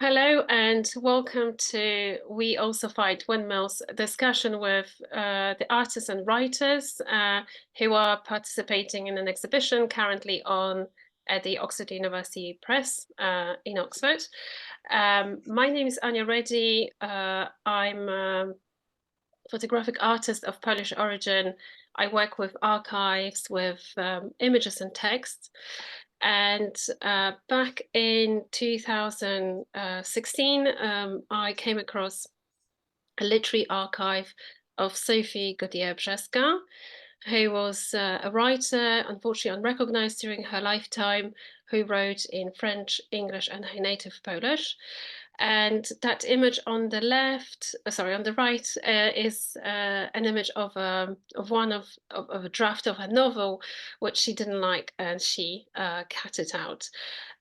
Hello and welcome to We Also Fight Windmills discussion with the artists and writers who are participating in an exhibition currently on at the Oxford University Press in Oxford. My name is Ania Ready. I'm a photographic artist of Polish origin. I work with archives, with images and text. And back in 2016, I came across a literary archive of Sophie Gaudier-Brzeska, who was a writer, unfortunately unrecognized during her lifetime, who wrote in French, English, and her native Polish. And that image on the left, sorry, on the right, is an image of a draft of a novel, which she didn't like, and she cut it out.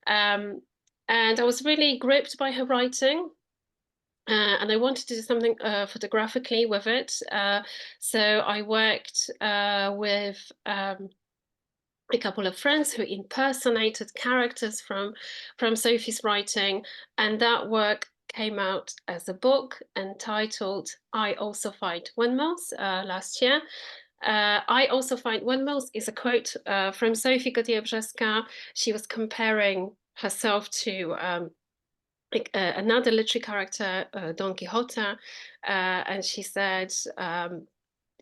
And I was really gripped by her writing. And I wanted to do something photographically with it. So I worked with a couple of friends who impersonated characters from Sophie's writing, and that work came out as a book entitled I Also Fight Windmills last year. I Also Fight Windmills is a quote from Sophie Gaudier-Brzeska. She was comparing herself to another literary character, Don Quixote, and she said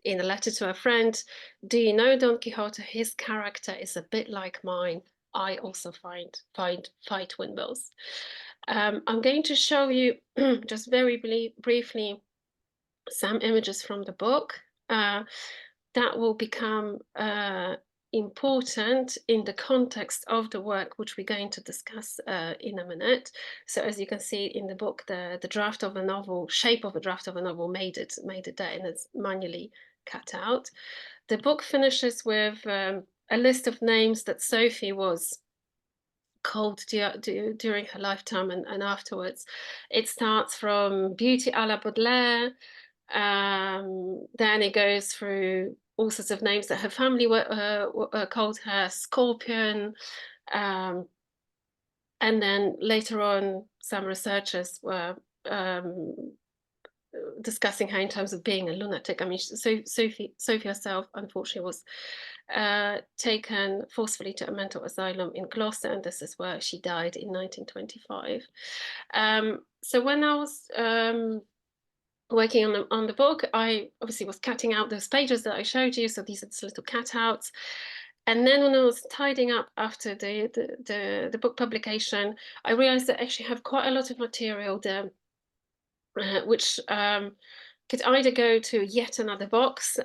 in a letter to a friend, "Do you know Don Quixote? His character is a bit like mine. I also fight windmills." I'm going to show you just very briefly some images from the book that will become important in the context of the work, which we're going to discuss in a minute. So as you can see in the book, the draft of a novel, shape of a draft of a novel made it there, and it's manually cut out. The book finishes with a list of names that Sophie was called during her lifetime and afterwards. It starts from Beauty à la Baudelaire, then it goes through all sorts of names that her family called her, Scorpion, um, and then later on, some researchers were discussing her in terms of being a lunatic. I mean, Sophie herself, unfortunately, was taken forcefully to a mental asylum in Gloucester, and this is where she died in 1925. So when I was working on the book, I obviously was cutting out those pages that I showed you. So these are just little cutouts. And then when I was tidying up after the book publication, I realized that I actually have quite a lot of material there, which could either go to yet another box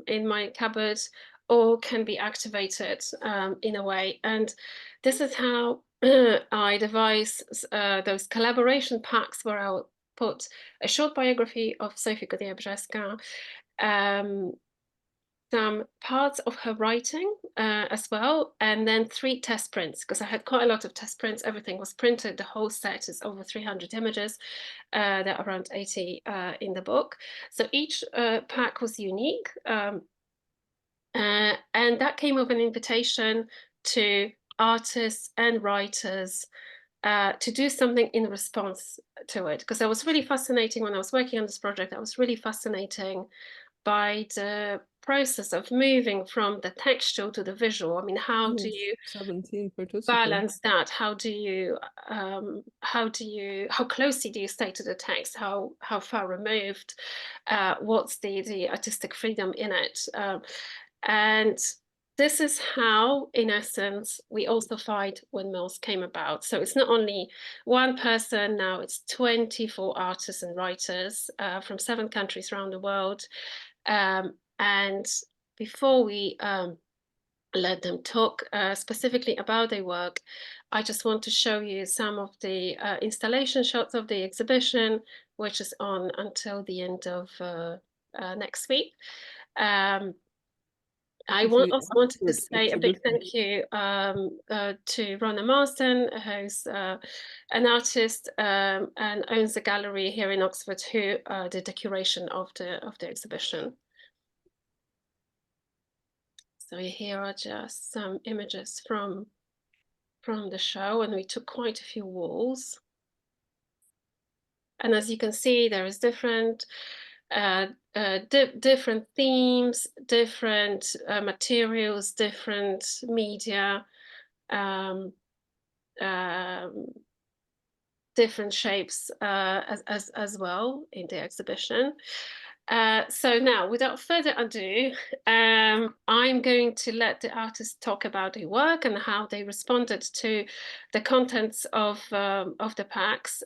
in my cupboard, or can be activated in a way. And this is how I devised those collaboration packs where I'll put a short biography of Sophie Gaudier-Brzeska, some parts of her writing as well, and then 3 test prints, because I had quite a lot of test prints. Everything was printed. The whole set is over 300 images. There are around 80 in the book. So each pack was unique. And that came with an invitation to artists and writers to do something in response to it, because I was really fascinating when I was working on this project. I was really fascinating by the process of moving from the textual to the visual. I mean, how do Yes, you 17 participants. balance that? How closely do you stay to the text? How far removed? What's the artistic freedom in it? And this is how, in essence, We Also Fight Windmills came about. So it's not only one person now, it's 24 artists and writers from 7 countries around the world. And before we let them talk specifically about their work, I just want to show you some of the installation shots of the exhibition, which is on until the end of next week. I It's also wanted to Oxford say a big exhibition. thank you to Ronna Marsden, who's an artist and owns a gallery here in Oxford, who did the curation of the exhibition. So here are just some images from the show, and we took quite a few walls. And as you can see, there is different different themes, different materials, different media, um, um, different shapes as well in the exhibition. So now, without further ado, I'm going to let the artists talk about their work and how they responded to the contents of the packs.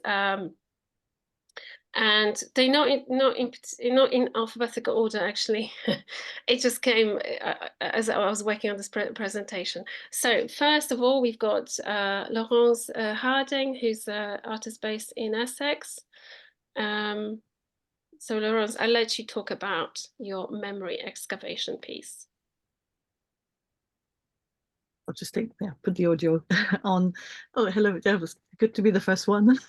And they not in alphabetical order, actually. It just came as I was working on this presentation. So first of all, we've got Laurence Harding, who's an artist based in Essex. So Laurence, I'll let you talk about your memory excavation piece. I'll just put the audio on. Oh, hello, that was good to be the first one.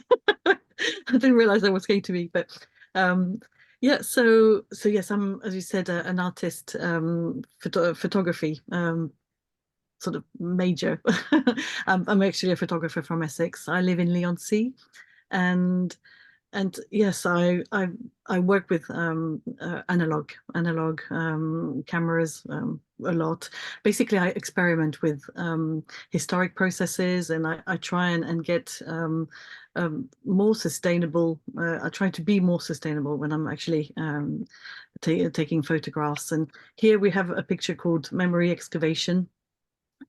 I didn't realize I was going to be, but yeah, so yes, I'm, as you said, an artist, photography, sort of major. I'm actually a photographer from Essex. I live in Leigh-on-Sea, and yes, I work with analog cameras a lot. Basically, I experiment with historic processes, and I try and get more sustainable. I try to be more sustainable when I'm actually taking photographs. And here we have a picture called Memory Excavation,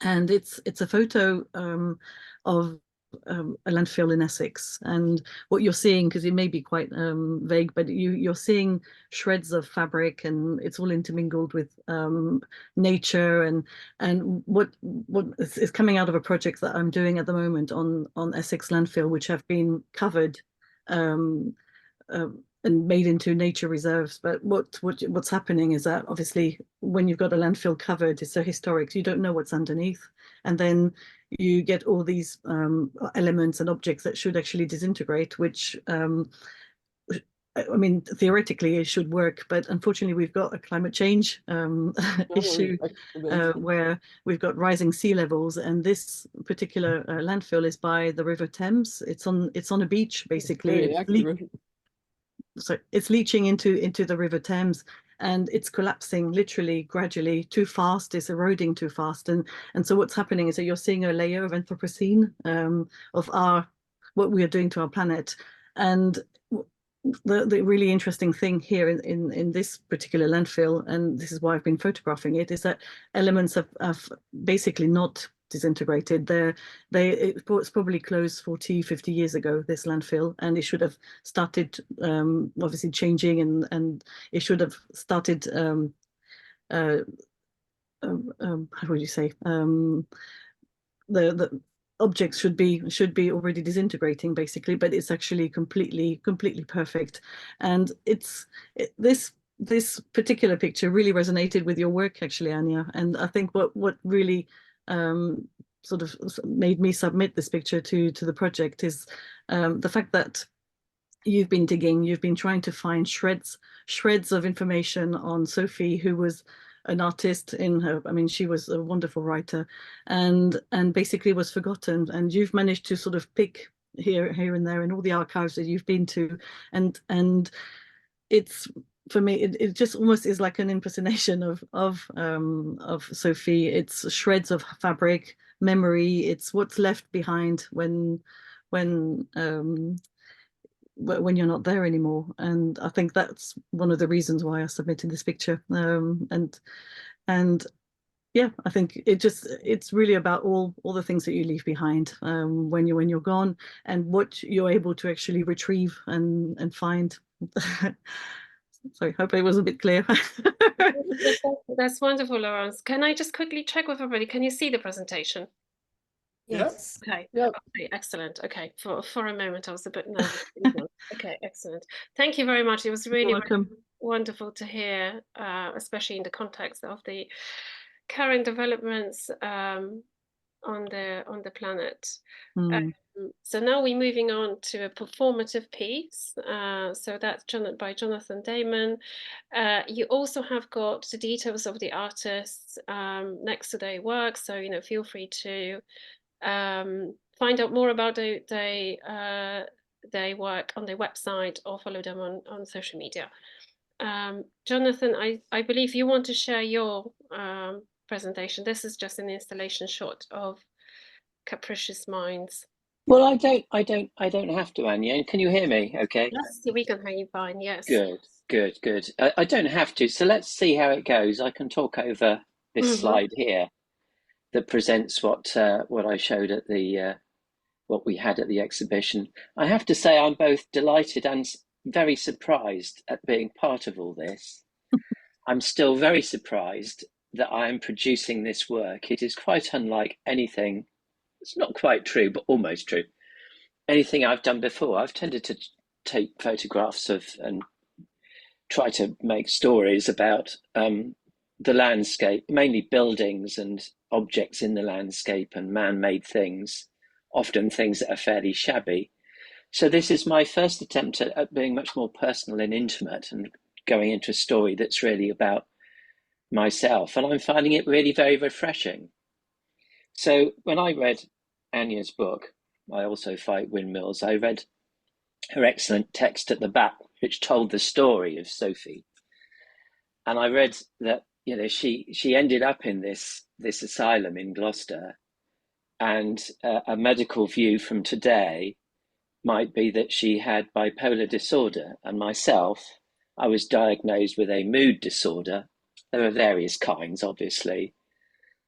and it's a photo of a landfill in Essex. And what you're seeing, because it may be quite vague, but you're seeing shreds of fabric, and it's all intermingled with nature, and what is coming out of a project that I'm doing at the moment on Essex landfill, which have been covered and made into nature reserves. But what's happening is that obviously when you've got a landfill covered, it's so historic, you don't know what's underneath, and then you get all these elements and objects that should actually disintegrate, which I mean, theoretically it should work, but unfortunately we've got a climate change issue where we've got rising sea levels, and this particular landfill is by the River Thames. It's on a beach, basically. So it's leaching into the River Thames, and it's collapsing literally gradually too fast. It's eroding too fast, and so what's happening is that you're seeing a layer of Anthropocene of what we are doing to our planet. And the really interesting thing here in this particular landfill, and this is why I've been photographing it, is that elements have basically not disintegrated. It's probably closed 40, 50 years ago, this landfill, and it should have started obviously changing, and it should have started how would you say, the objects should be already disintegrating, basically, but it's actually completely perfect. And this particular picture really resonated with your work, actually, Ania. And I think what really sort of made me submit this picture to the project is the fact that you've been digging, you've been trying to find shreds of information on Sophie, who was an artist in her, I mean, she was a wonderful writer, and basically was forgotten. And you've managed to sort of pick here and there in all the archives that you've been to, and it's, for me, it just almost is like an impersonation of Sophie. It's shreds of fabric, memory. It's what's left behind when you're not there anymore. And I think that's one of the reasons why I submitted this picture. And yeah, I think it's really about all the things that you leave behind when you're gone, and what you're able to actually retrieve and find. Sorry, hope it was a bit clear. That's wonderful, Laurence. Can I just quickly check with everybody? Can you see the presentation? Yes. Okay. Yep. Okay, excellent. Okay. For a moment, I was a bit nervous. Okay, excellent. Thank you very much. It was really wonderful to hear, especially in the context of the current developments on the planet. So now we're moving on to a performative piece. So that's by Jonathan Damon. You also have got the details of the artists next to their work. So, feel free to find out more about the their work on their website or follow them on social media. Jonathan, I believe you want to share your presentation. This is just an installation shot of Capricious Minds. Well, I don't have to, Anya. Can you hear me? Okay. Yes, we can hear you fine. Yes. Good. I don't have to. So let's see how it goes. I can talk over this slide here that presents what I showed at the what we had at the exhibition. I have to say I'm both delighted and very surprised at being part of all this. I'm still very surprised that I am producing this work. It is quite unlike anything. It's not quite true, but almost true. Anything I've done before. I've tended to take photographs of and try to make stories about the landscape, mainly buildings and objects in the landscape and man-made things, often things that are fairly shabby. So this is my first attempt at being much more personal and intimate and going into a story that's really about myself. And I'm finding it really very refreshing. So when I read Ania's book, I Also Fight Windmills, I read her excellent text at the back, which told the story of Sophie. And I read that, you know, she ended up in this asylum in Gloucester, and a medical view from today might be that she had bipolar disorder. And myself, I was diagnosed with a mood disorder. There are various kinds, obviously.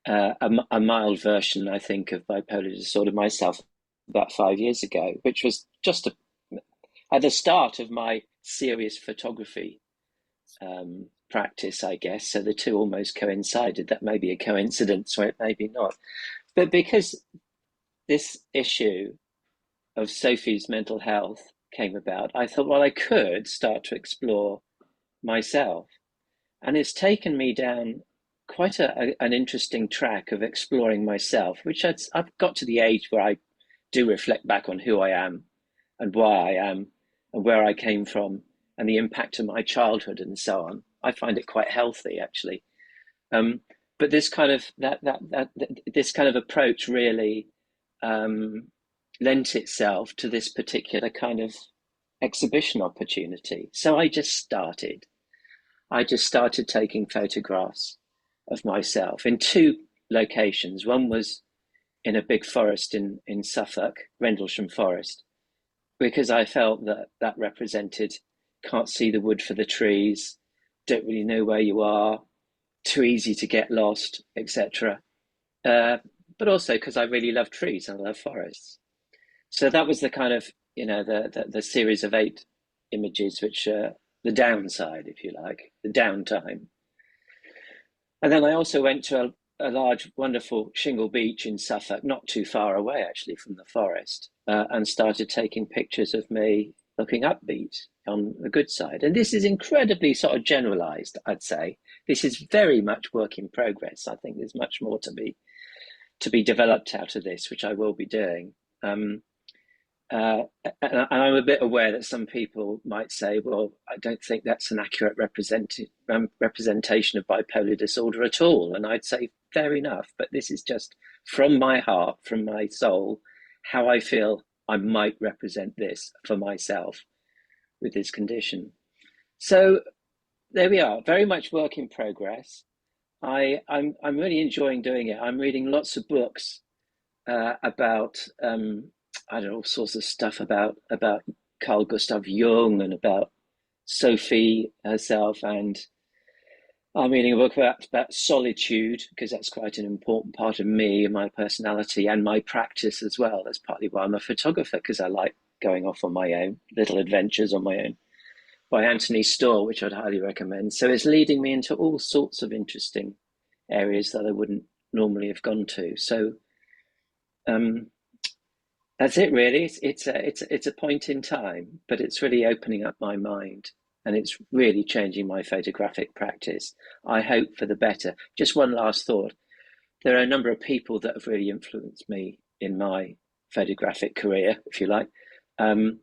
A mild version, I think, of bipolar disorder myself about 5 years ago, which was just at the start of my serious photography practice, I guess. So the two almost coincided. That may be a coincidence, or it may be not. But because this issue of Sophie's mental health came about, I thought, well, I could start to explore myself. And it's taken me down quite an interesting track of exploring myself, which I've got to the age where I do reflect back on who I am and why I am and where I came from and the impact of my childhood and so on. I find it quite healthy, actually. But this kind of this kind of approach really lent itself to this particular kind of exhibition opportunity. So I just started taking photographs of myself in two locations. One was in a big forest in Suffolk, Rendlesham Forest, because I felt that represented can't see the wood for the trees, don't really know where you are, too easy to get lost, etc. But also because I really love trees and I love forests. So that was the kind of, you know, the series of 8 images, which the downside, if you like, the downtime. And then I also went to a large, wonderful shingle beach in Suffolk, not too far away, actually, from the forest, and started taking pictures of me looking upbeat on the good side. And this is incredibly sort of generalized, I'd say. This is very much work in progress. I think there's much more to be developed out of this, which I will be doing. And I'm a bit aware that some people might say, well, I don't think that's an accurate representation of bipolar disorder at all. And I'd say, fair enough, but this is just from my heart, from my soul, how I feel I might represent this for myself with this condition. So there we are, very much work in progress. I'm really enjoying doing it. I'm reading lots of books about I don't know, all sorts of stuff about Carl Gustav Jung and about Sophie herself, and I'm reading a book about solitude, because that's quite an important part of me and my personality and my practice as well. That's partly why I'm a photographer, because I like going off on my own, little adventures on my own, by Anthony Storr, which I'd highly recommend. So it's leading me into all sorts of interesting areas that I wouldn't normally have gone to. So that's it, really. It's a point in time, but it's really opening up my mind, and it's really changing my photographic practice. I hope for the better. Just one last thought. There are a number of people that have really influenced me in my photographic career, if you like. And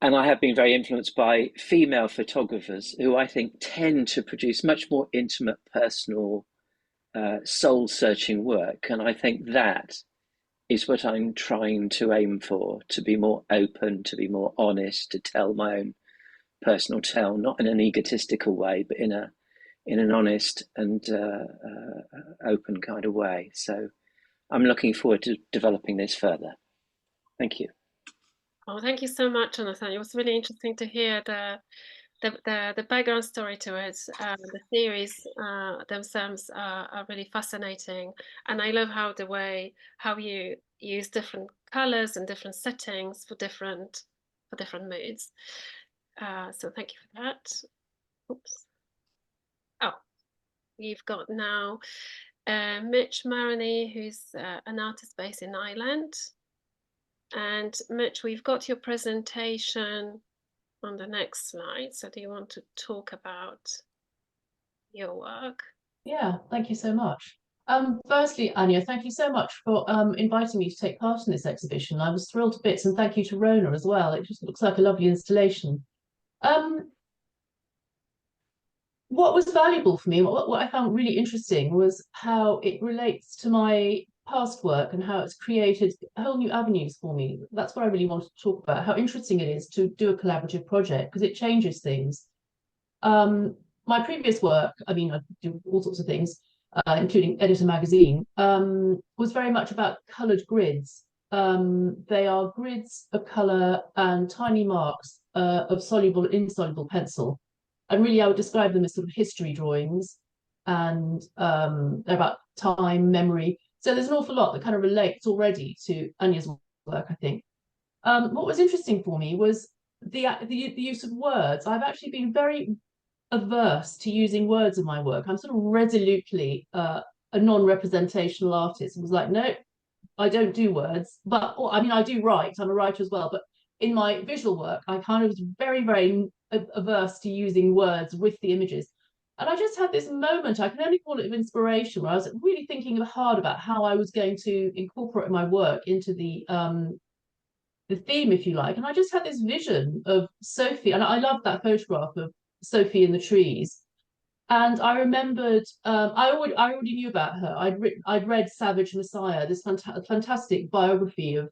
I have been very influenced by female photographers who I think tend to produce much more intimate, personal, soul-searching work. And I think that is what I'm trying to aim for, to be more open, to be more honest, to tell my own personal tale, not in an egotistical way, but in an honest and open kind of way. So I'm looking forward to developing this further. Thank you. Oh, thank you so much, Jonathan. It was really interesting to hear the background story to it. The theories themselves are really fascinating, and I love how you use different colors and different settings for different moods. So thank you for that. Oops. Oh, you've got now Mitch Maroney, who's an artist based in Ireland. And Mitch, we've got your presentation on the next slide. So do you want to talk about your work? Yeah, thank you so much. Firstly, Ania, thank you so much for inviting me to take part in this exhibition. I was thrilled to bits, and thank you to Rona as well. It just looks like a lovely installation. What was valuable for me, what I found really interesting, was how it relates to my past work and how it's created whole new avenues for me. That's what I really wanted to talk about, how interesting it is to do a collaborative project, because it changes things. My previous work, I mean, I do all sorts of things, including edit a magazine, was very much about coloured grids. They are grids of colour and tiny marks of soluble and insoluble pencil. And really, I would describe them as sort of history drawings, and they're about time, memory. So there's an awful lot that kind of relates already to Ania's work, I think. What was interesting for me was the use of words. I've actually been very averse to using words in my work. I'm sort of resolutely a non-representational artist. It was like, no, I don't do words. But I mean, I do write. I'm a writer as well. But in my visual work, I kind of was very, very averse to using words with the images. And I just had this moment, I can only call it of inspiration, where I was really thinking hard about how I was going to incorporate my work into the theme, if you like. And I just had this vision of Sophie, and I love that photograph of Sophie in the trees. And I remembered, I already knew about her. I'd read Savage Messiah, this fantastic biography of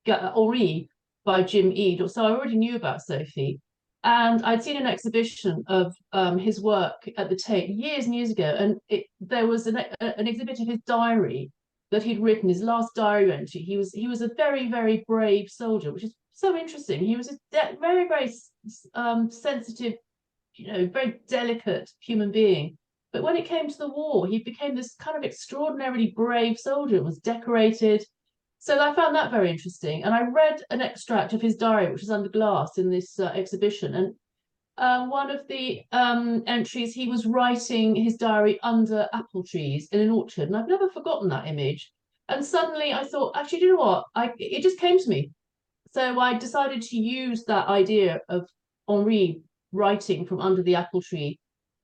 Henri by Jim Eade. So I already knew about Sophie, and I'd seen an exhibition of his work at the Tate years and years ago, and there was an exhibit of his diary that he'd written, his last diary entry. He was a very, very brave soldier, which is so interesting. He was a very, very sensitive, very delicate human being. But when it came to the war, he became this kind of extraordinarily brave soldier and was decorated. So I found that very interesting. And I read an extract of his diary, which is under glass in this exhibition. And one of the entries, he was writing his diary under apple trees in an orchard. And I've never forgotten that image. And suddenly I thought, actually, do you know what? It just came to me. So I decided to use that idea of Henri writing from under the apple tree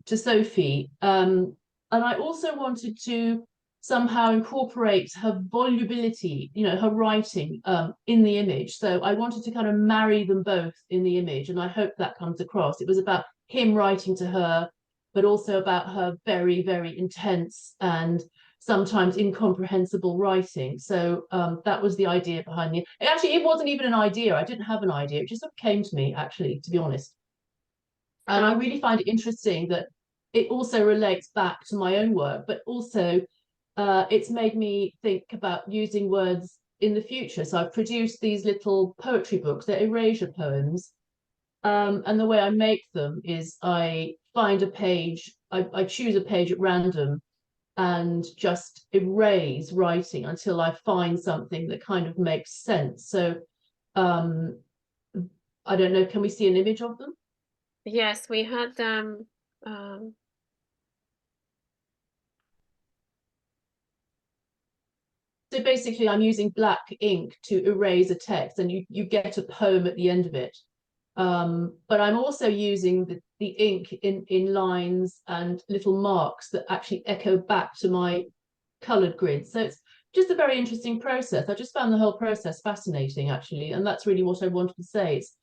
to Sophie. And I also wanted to somehow incorporate her volubility, her writing in the image. So I wanted to kind of marry them both in the image, and I hope that comes across. It was about him writing to her, but also about her very, very intense and sometimes incomprehensible writing. So that was the idea behind it. Actually, it wasn't even an idea. I didn't have an idea. It just sort of came to me, actually, to be honest. And I really find it interesting that it also relates back to my own work, but also it's made me think about using words in the future. So I've produced these little poetry books, they're erasure poems. And the way I make them is I find a page, I choose a page at random and just erase writing until I find something that kind of makes sense. So I don't know, can we see an image of them? Yes, we had So basically I'm using black ink to erase a text, and you get a poem at the end of it. But I'm also using the ink in lines and little marks that actually echo back to my coloured grids. So it's just a very interesting process. I just found the whole process fascinating, actually, and that's really what I wanted to say. It's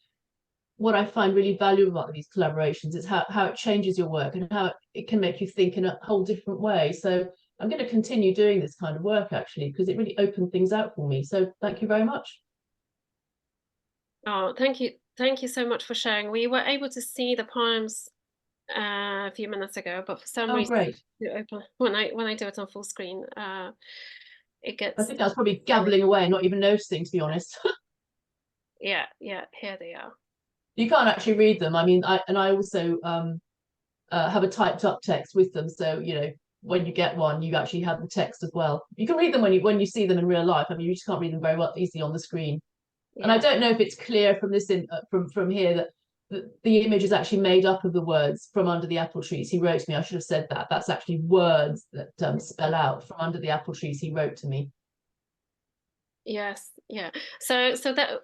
what I find really valuable about these collaborations is how it changes your work and how it can make you think in a whole different way. So I'm going to continue doing this kind of work, actually, because it really opened things out for me. So thank you very much. Oh, thank you. Thank you so much for sharing. We were able to see the poems a few minutes ago, but for some reason, Great. when I do it on full screen, it gets. I think I was probably gabbling away, not even noticing, to be honest. Yeah, here they are. You can't actually read them. I mean, I also have a typed up text with them, so when you get one, you actually have the text as well. You can read them when you see them in real life. I mean, you just can't read them very well easily on the screen. And I don't know if it's clear from this from here that the image is actually made up of the words "from under the apple trees." He wrote to me. I should have said that. That's actually words that spell out "from under the apple trees." He wrote to me. Yes, yeah. So that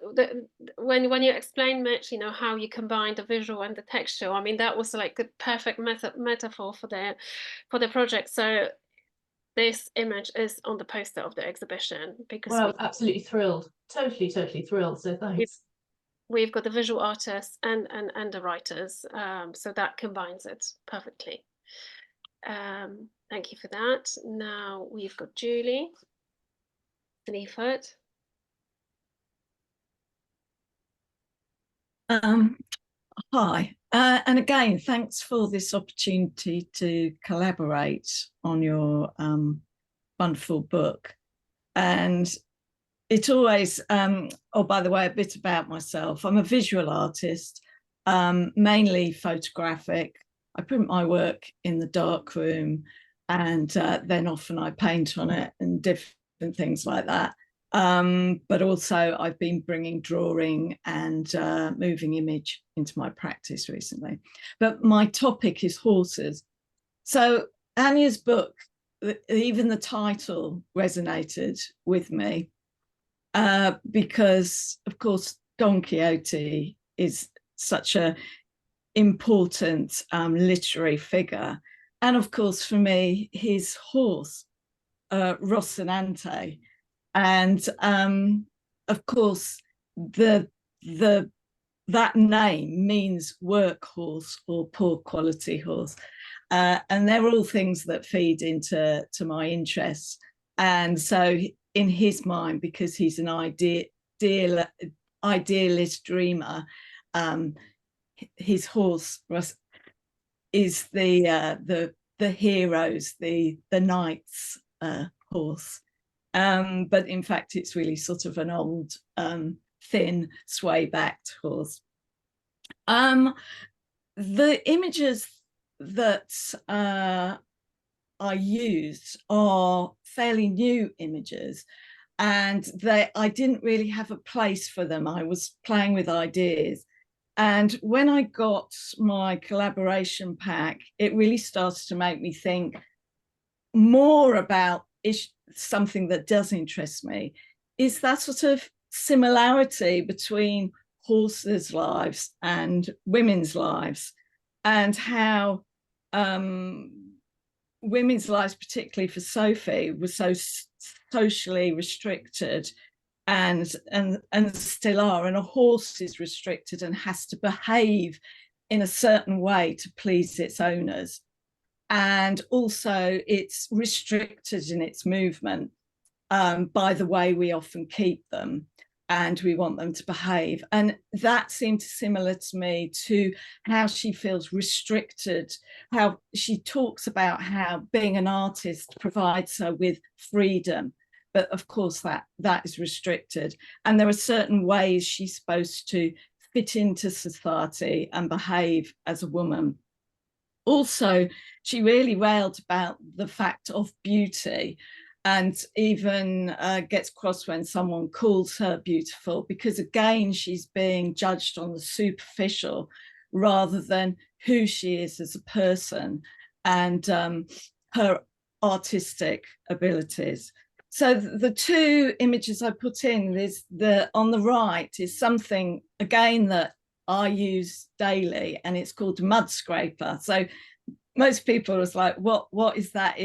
when you explain, Mitch, how you combine the visual and the textual, I mean, that was like the perfect metaphor for the project. So this image is on the poster of the exhibition because I was absolutely thrilled, totally thrilled. So thanks. We've got the visual artists and the writers, so that combines it perfectly. Thank you for that. Now we've got Julie Sneeford. Hi, and again, thanks for this opportunity to collaborate on your wonderful book. And it always, oh, by the way, a bit about myself. I'm a visual artist, mainly photographic. I print my work in the dark room, and then often I paint on it and different things like that. But also I've been bringing drawing and moving image into my practice recently. But my topic is horses. So Ania's book, even the title resonated with me because, of course, Don Quixote is such an important literary figure. And of course, for me, his horse, Rocinante. And of course, that name means workhorse or poor quality horse. And they're all things that feed into my interests. And so in his mind, because he's an idealist dreamer, his horse is the heroes, the knight's horse. But in fact, it's really sort of an old, thin, sway-backed horse. The images that I used are fairly new images, and I didn't really have a place for them. I was playing with ideas. And when I got my collaboration pack, it really started to make me think more about something that does interest me, is that sort of similarity between horses' lives and women's lives, and how women's lives, particularly for Sophie, were so socially restricted and still are, and a horse is restricted and has to behave in a certain way to please its owners. And also it's restricted in its movement by the way we often keep them, and we want them to behave. And that seemed similar to me to how she feels restricted, how she talks about how being an artist provides her with freedom. But of course that is restricted. And there are certain ways she's supposed to fit into society and behave as a woman. Also, she really railed about the fact of beauty, and even gets cross when someone calls her beautiful, because again, she's being judged on the superficial rather than who she is as a person and her artistic abilities. So the two images I put in is on the right is something again that I use daily, and it's called mud scraper. So most people are like, what is that?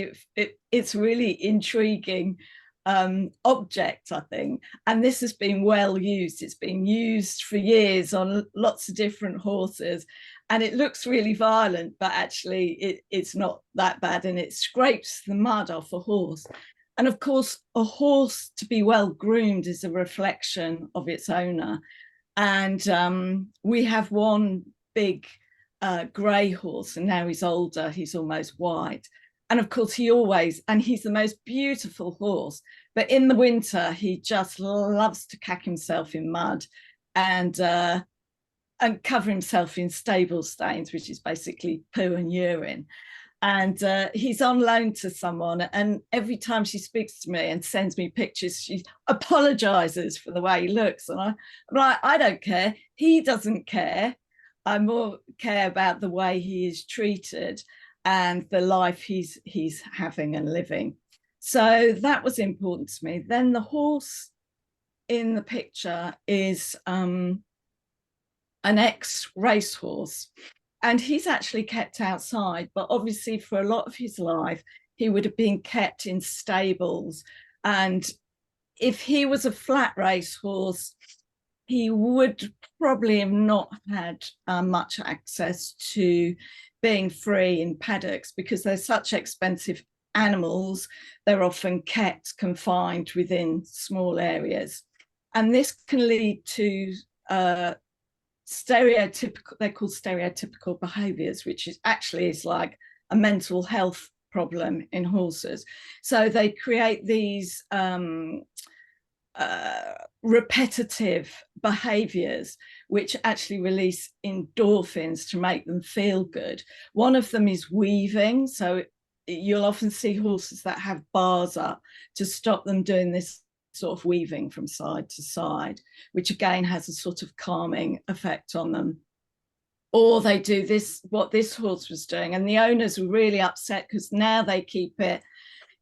It's really intriguing object, I think. And this has been well used. It's been used for years on lots of different horses. and it looks really violent, but actually it's not that bad, and it scrapes the mud off a horse. And of course, a horse, to be well groomed, is a reflection of its owner. And we have one big grey horse, and now he's older, he's almost white. And of course, he's the most beautiful horse, but in the winter, he just loves to cack himself in mud and cover himself in stable stains, which is basically poo and urine. And he's on loan to someone, and every time she speaks to me and sends me pictures, she apologizes for the way he looks. And I'm like, I don't care. He doesn't care. I more care about the way he is treated and the life he's having and living. So that was important to me. Then the horse in the picture is an ex-racehorse. And he's actually kept outside, but obviously for a lot of his life, he would have been kept in stables. And if he was a flat racehorse, he would probably have not had much access to being free in paddocks, because they're such expensive animals. They're often kept confined within small areas. And this can lead to they're called stereotypical behaviors, which is like a mental health problem in horses. So they create these repetitive behaviors which actually release endorphins to make them feel good. One of them is weaving. So you'll often see horses that have bars up to stop them doing this sort of weaving from side to side, which again has a sort of calming effect on them. Or they do this, what this horse was doing, and the owners were really upset because now they keep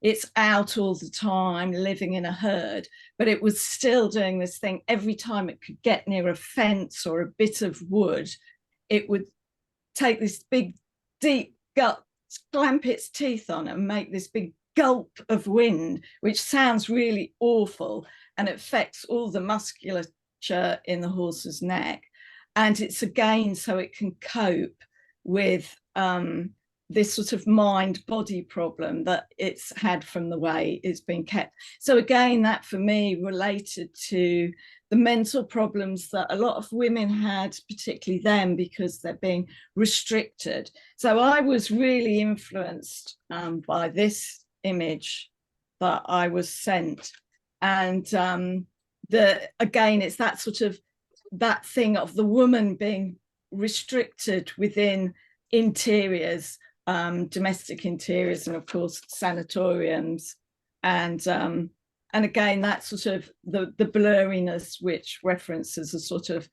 it's out all the time, living in a herd, but it was still doing this thing. Every time it could get near a fence or a bit of wood, it would take this big deep gut, clamp its teeth on and make this big gulp of wind, which sounds really awful, and it affects all the musculature in the horse's neck. And it's again so it can cope with this sort of mind-body problem that it's had from the way it's been kept. So again, that for me related to the mental problems that a lot of women had, particularly them, because they're being restricted. So I was really influenced by this image that I was sent. And again, it's that sort of that thing of the woman being restricted within interiors, domestic interiors, and of course sanatoriums, and again that sort of the blurriness which references a sort of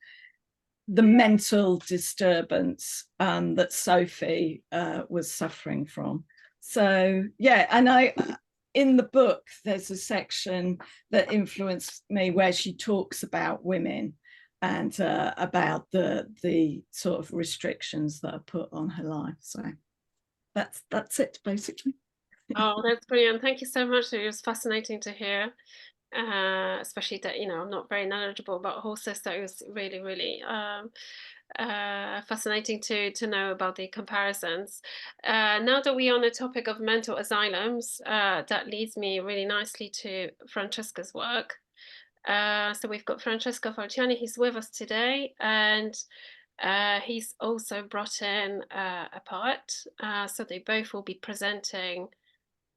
the mental disturbance that Sophie was suffering from. So yeah, and in the book there's a section that influenced me where she talks about women and about the sort of restrictions that are put on her life. So that's it basically. Oh, that's brilliant. Thank you so much. It was fascinating to hear, especially that, you know, I'm not very knowledgeable about horses, so it was really, really fascinating to know about the comparisons. Now that we're on the topic of mental asylums, that leads me really nicely to Francesca's work. So we've got Francesco Falciani, he's with us today, and he's also brought in a poet, so they both will be presenting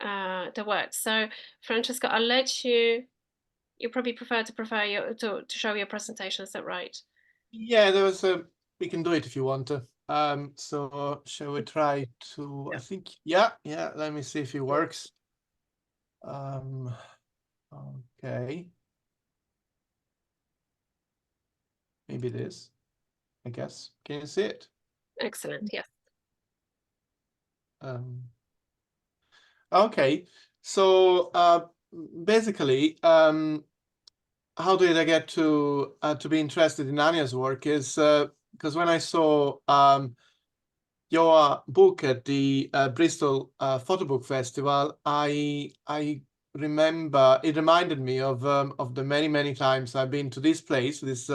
the work. So Francesca, I'll let you probably prefer to show your presentation, is that right? Yeah, we can do it if you want to. So shall we try to, I think, yeah, let me see if it works. Okay. Maybe it is, I guess. Can you see it? Excellent, yes. Okay, so basically, how did I get to be interested in Ania's work is because when I saw your book at the Bristol Photobook Festival, I remember it reminded me of the many times I've been to this place, this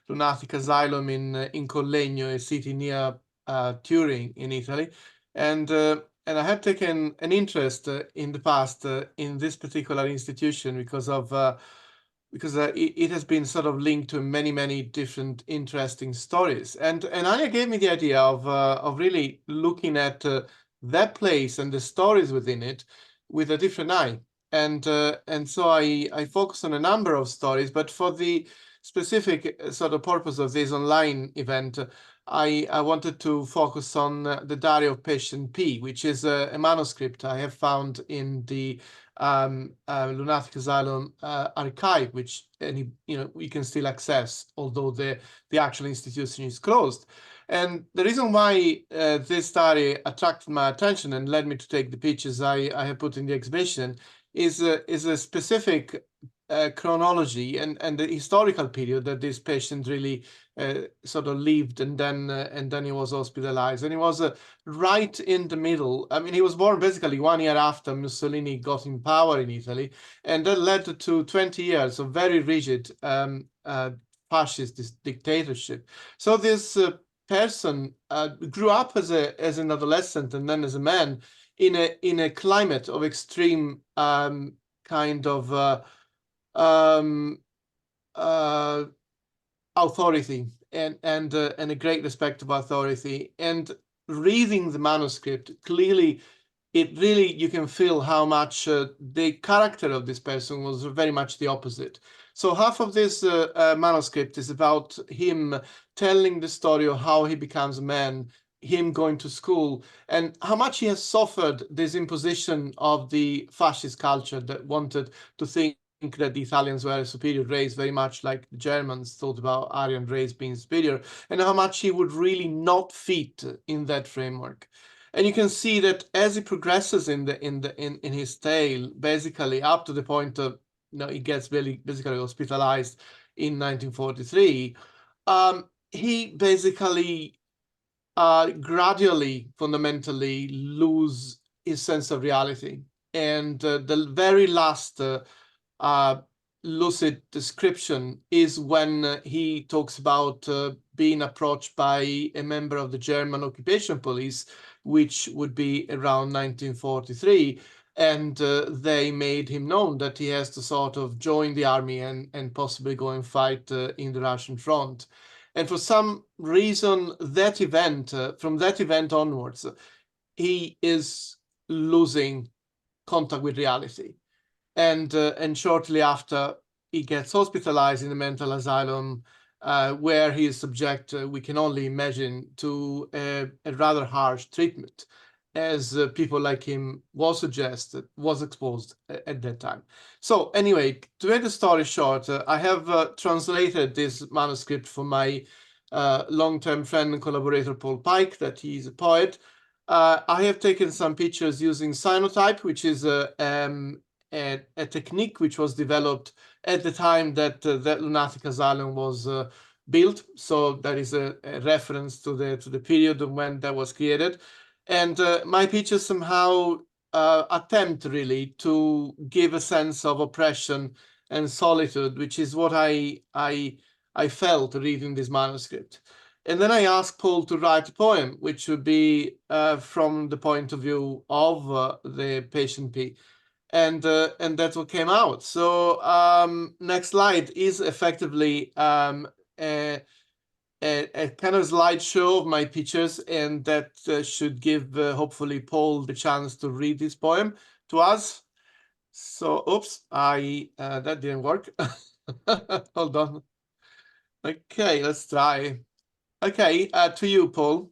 lunatic asylum in Collegno, a city near Turing in Italy, and I have taken an interest in the past in this particular institution because of it has been sort of linked to many different interesting stories, and Ania gave me the idea of really looking at that place and the stories within it with a different eye, and so I focus on a number of stories, but for the specific sort of purpose of this online event, I wanted to focus on the Diary of Patient P, which is a manuscript I have found in the Lunatic Asylum archive, which we can still access, although the actual institution is closed. And the reason why this diary attracted my attention and led me to take the pictures I have put in the exhibition is a specific chronology and the historical period that this patient really sort of lived, and then he was hospitalized, and he was right in the middle. I mean, he was born basically 1 year after Mussolini got in power in Italy, and that led to 20 years of very rigid fascist dictatorship. So this person grew up as an adolescent and then as a man in a climate of extreme kind of authority and a great respect of authority. And reading the manuscript, clearly, you can feel how much the character of this person was very much the opposite. So half of this manuscript is about him telling the story of how he becomes a man, him going to school, and how much he has suffered this imposition of the fascist culture that wanted to think that the Italians were a superior race, very much like the Germans thought about Aryan race being superior, and how much he would really not fit in that framework. And you can see that as he progresses in his tale, basically up to the point of he gets basically hospitalized in 1943. He basically gradually, fundamentally lose his sense of reality, and the very last lucid description is when he talks about being approached by a member of the German occupation police, which would be around 1943, and they made him known that he has to sort of join the army and possibly go and fight in the Russian front. And for some reason, that event, from that event onwards, he is losing contact with reality. And shortly after, he gets hospitalized in a mental asylum where he is subject, we can only imagine, to a rather harsh treatment, as people like him was exposed at that time. So anyway, to make the story short, I have translated this manuscript for my long-term friend and collaborator, Paul Pike, that he's a poet. I have taken some pictures using cyanotype, which is a technique which was developed at the time that that lunatic asylum was built. So that is a reference to the period when that was created. And my pictures somehow attempt really to give a sense of oppression and solitude, which is what I felt reading this manuscript. And then I asked Paul to write a poem, which would be from the point of view of the patient P. And that's what came out. So next slide is effectively a kind of slideshow of my pictures, and that should give hopefully Paul the chance to read this poem to us. So, oops, that didn't work. Hold on. Okay, let's try. Okay, to you, Paul.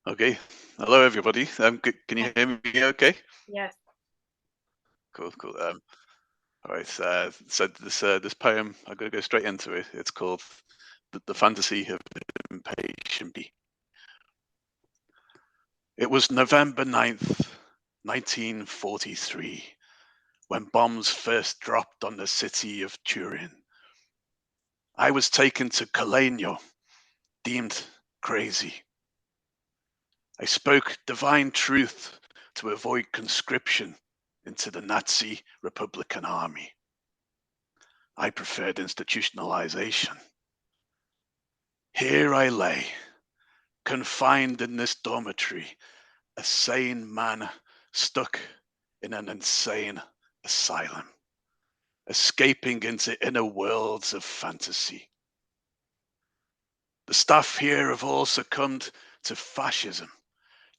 Okay. Hello, everybody. Can you hear me okay? Yes. Cool. All right. So this poem, I'm going to go straight into it. It's called The Fantasy of Impatient Bee. It was November 9th, 1943, when bombs first dropped on the city of Turin. I was taken to Collegno, deemed crazy. I spoke divine truth to avoid conscription into the Nazi Republican Army. I preferred institutionalization. Here I lay, confined in this dormitory, a sane man stuck in an insane asylum, escaping into inner worlds of fantasy. The staff here have all succumbed to fascism.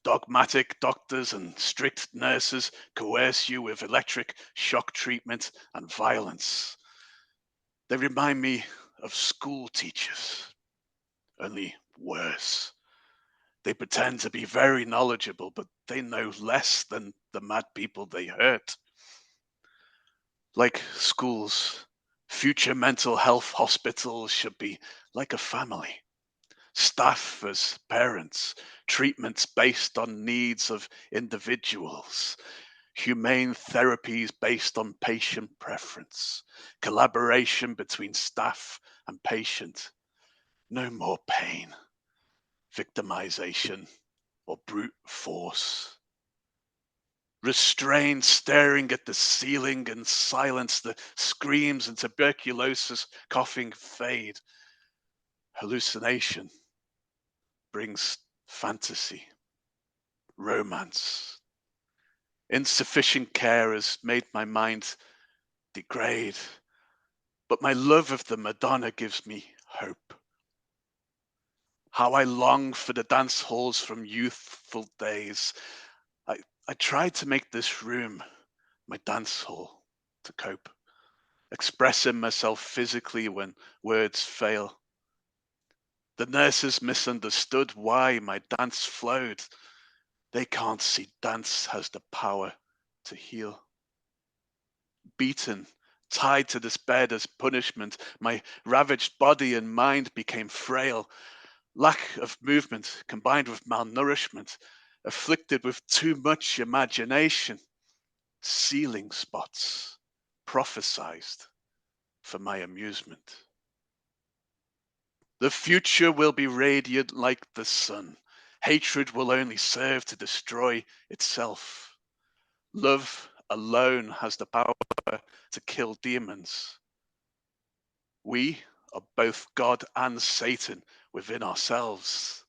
Dogmatic doctors and strict nurses coerce you with electric shock treatment and violence. They remind me of school teachers, only worse. They pretend to be very knowledgeable, but they know less than the mad people they hurt. Like schools, future mental health hospitals should be like a family. Staff as parents, treatments based on needs of individuals, humane therapies based on patient preference, collaboration between staff and patient. No more pain, victimization, or brute force. Restrained staring at the ceiling and silence, the screams and tuberculosis coughing fade. Hallucination brings fantasy, romance. Insufficient care has made my mind degrade, but my love of the Madonna gives me hope. How I long for the dance halls from youthful days. I tried to make this room my dance hall to cope, expressing myself physically when words fail. The nurses misunderstood why my dance flowed. They can't see dance has the power to heal. Beaten, tied to this bed as punishment, my ravaged body and mind became frail. Lack of movement combined with malnourishment, afflicted with too much imagination. Ceiling spots prophesized for my amusement. The future will be radiant like the sun. Hatred will only serve to destroy itself. Love alone has the power to kill demons. We are both God and Satan within ourselves.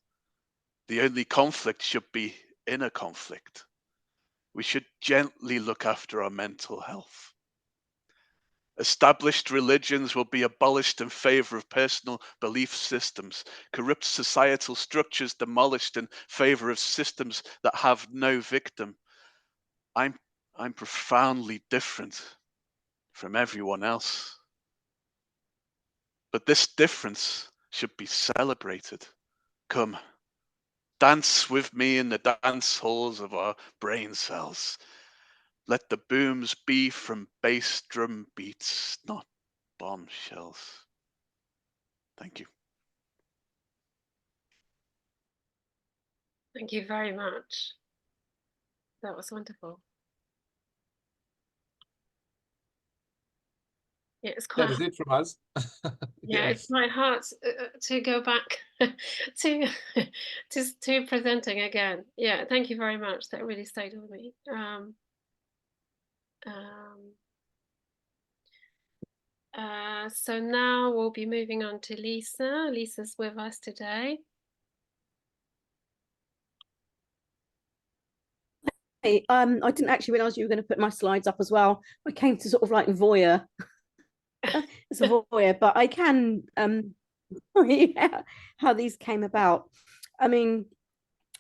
The only conflict should be inner conflict. We should gently look after our mental health. Established religions will be abolished in favor of personal belief systems, corrupt societal structures demolished in favor of systems that have no victim. I'm profoundly different from everyone else. But this difference should be celebrated. Come, dance with me in the dance halls of our brain cells. Let the booms be from bass drum beats, not bombshells. Thank you. Thank you very much. That was wonderful. Yeah, it's quite. That is it from us. Yeah, Yes. it's my heart to go back to to presenting again. Yeah, thank you very much. That really stayed with me. So now we'll be moving on to Lisa. Lisa's with us today. Hey, I didn't actually realize you were going to put my slides up as well. I came to sort of like voyeur. It's a voyeur, but I can how these came about. I mean,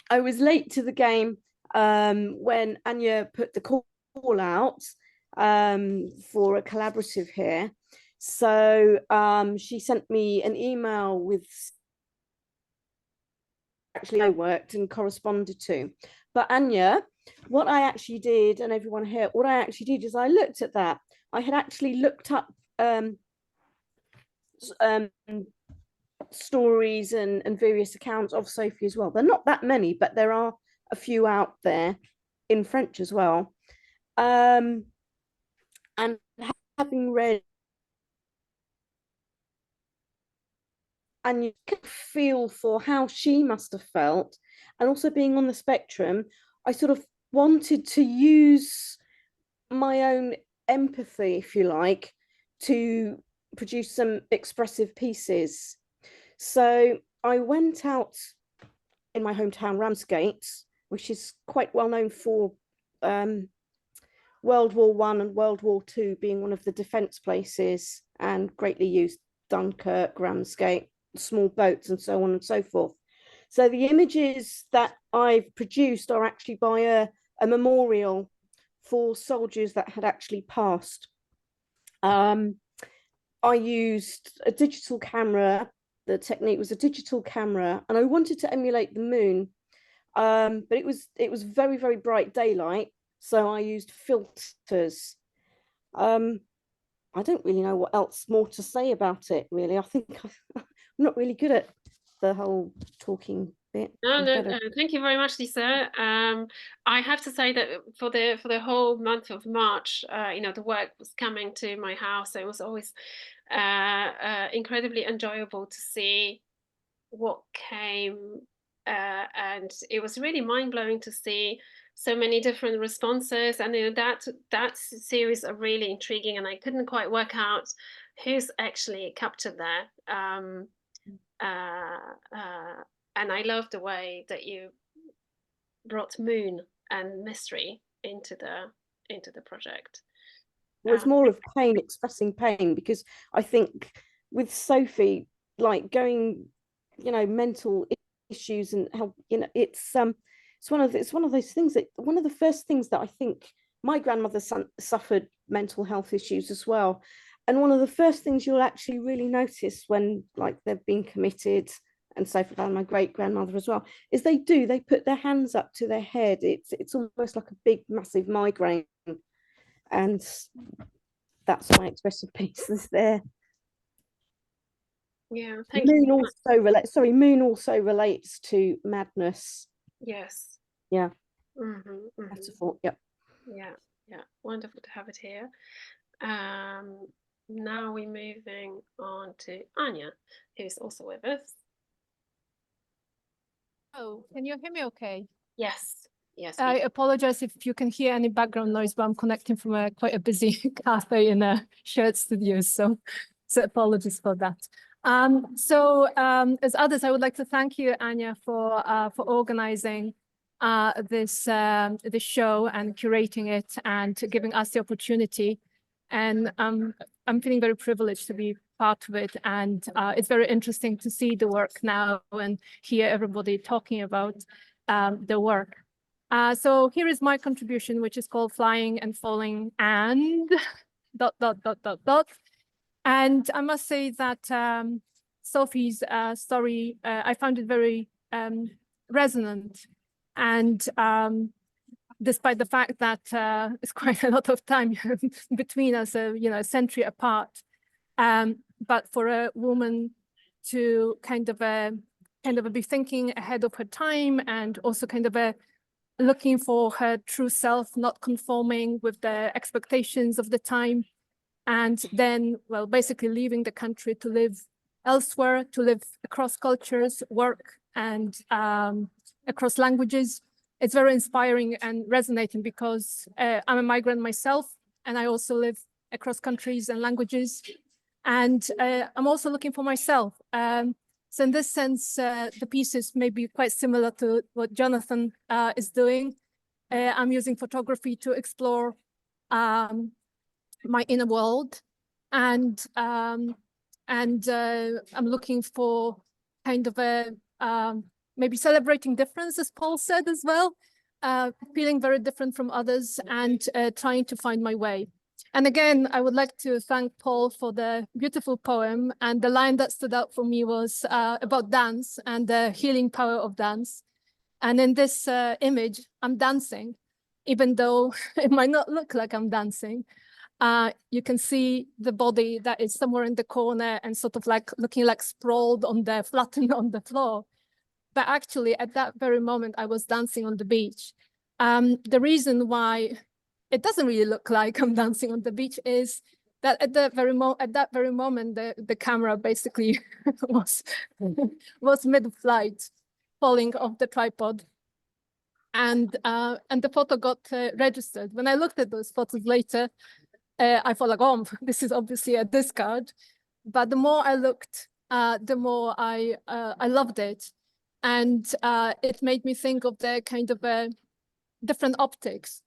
I was late to the game when Ania put the call out for a collaborative here. So she sent me an email with actually I worked and corresponded to. But Ania, what I actually did, and everyone here, what I actually did is I looked at that. I had actually looked up stories and various accounts of Sophie as well. They're not that many, but there are a few out there in French as well. And having read, and you can feel for how she must have felt, and also being on the spectrum, I sort of wanted to use my own empathy, if you like, to produce some expressive pieces. So I went out in my hometown, Ramsgate, which is quite well known for World War I and World War II being one of the defence places, and greatly used Dunkirk, Ramsgate, small boats and so on and so forth. So the images that I've produced are actually by a memorial for soldiers that had actually passed. I used a digital camera. The technique was a digital camera, and I wanted to emulate the moon, but it was very, very bright daylight, so I used filters. I don't really know what else more to say about it, really. I think I'm not really good at the whole talking bit. No, thank you very much, Lisa. I have to say that for the whole month of March, the work was coming to my house. It was always incredibly enjoyable to see what came, and it was really mind-blowing to see so many different responses. And that series are really intriguing, and I couldn't quite work out who's actually captured there. And I love the way that you brought moon and mystery into the project. It was more of pain, expressing pain, because I think with Sophie, like going, mental issues and how, it's one of those things that one of the first things that I think my grandmother suffered mental health issues as well. And one of the first things you'll actually really notice when like they've been committed, and so for my great grandmother as well, is they put their hands up to their head. It's almost like a big massive migraine, and that's my expressive pieces there. Yeah, Moon also relates to madness. Yes. Yeah. Mm-hmm. Metaphor. Yep. Yeah. Wonderful to have it here. Now we're moving on to Ania, who's also with us. Oh, can you hear me okay? Yes. I apologize if you can hear any background noise, but I'm connecting from quite a busy cafe in a shared studio, so apologies for that. As others, I would like to thank you, Ania, for organizing this show and curating it and giving us the opportunity. And I'm feeling very privileged to be part of it, and it's very interesting to see the work now and hear everybody talking about the work. So here is my contribution, which is called Flying and Falling and ... And I must say that Sophie's story, I found it very resonant, and despite the fact that it's quite a lot of time between us, a century apart, but for a woman to kind of be thinking ahead of her time, and also kind of looking for her true self, not conforming with the expectations of the time, and then, well, basically leaving the country to live elsewhere, to live across cultures, work, and across languages. It's very inspiring and resonating, because I'm a migrant myself, and I also live across countries and languages. And I'm also looking for myself. So in this sense, the pieces may be quite similar to what Jonathan is doing. I'm using photography to explore my inner world, and I'm looking for kind of maybe celebrating difference, as Paul said as well, feeling very different from others, and trying to find my way. And again, I would like to thank Paul for the beautiful poem, and the line that stood out for me was about dance and the healing power of dance. And in this image, I'm dancing, even though it might not look like I'm dancing. You can see the body that is somewhere in the corner and sort of like looking like sprawled flattened on the floor. But actually, at that very moment, I was dancing on the beach. The reason why it doesn't really look like I'm dancing on the beach is that at that very moment, the camera basically was mid-flight, falling off the tripod, and the photo got registered. When I looked at those photos later, I thought like, oh, this is obviously a discard. But the more I looked the more I loved it. And it made me think of the kind of different optics,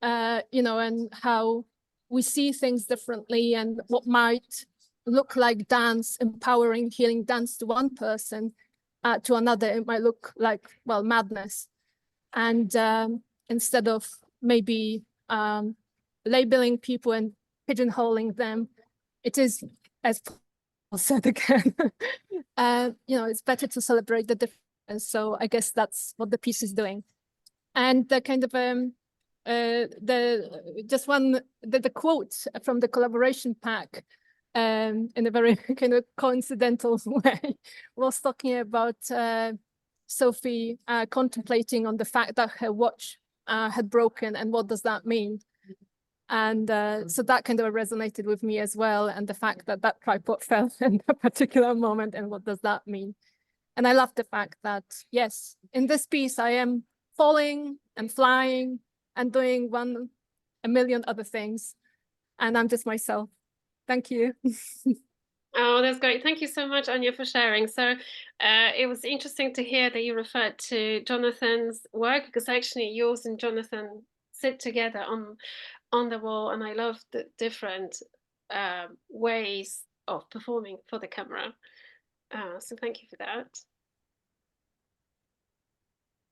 you know, and how we see things differently, and what might look like dance, empowering, healing dance to one person, to another, it might look like, well, madness. And instead of maybe labeling people and pigeonholing them, it is, as Paul said again, you know, it's better to celebrate the difference. So I guess that's what the piece is doing. And the kind of the quote from the collaboration pack, in a very kind of coincidental way, was talking about Sophie contemplating on the fact that her watch had broken, and what does that mean? And so that kind of resonated with me as well, and the fact that that tripod fell in a particular moment, and what does that mean? And I love the fact that, yes, in this piece, I am falling and flying and doing a million other things, and I'm just myself. Thank you. Oh, that's great. Thank you so much, Ania, for sharing. So it was interesting to hear that you referred to Jonathan's work, because actually yours and Jonathan sit together on the wall, and I love the different ways of performing for the camera. So thank you for that.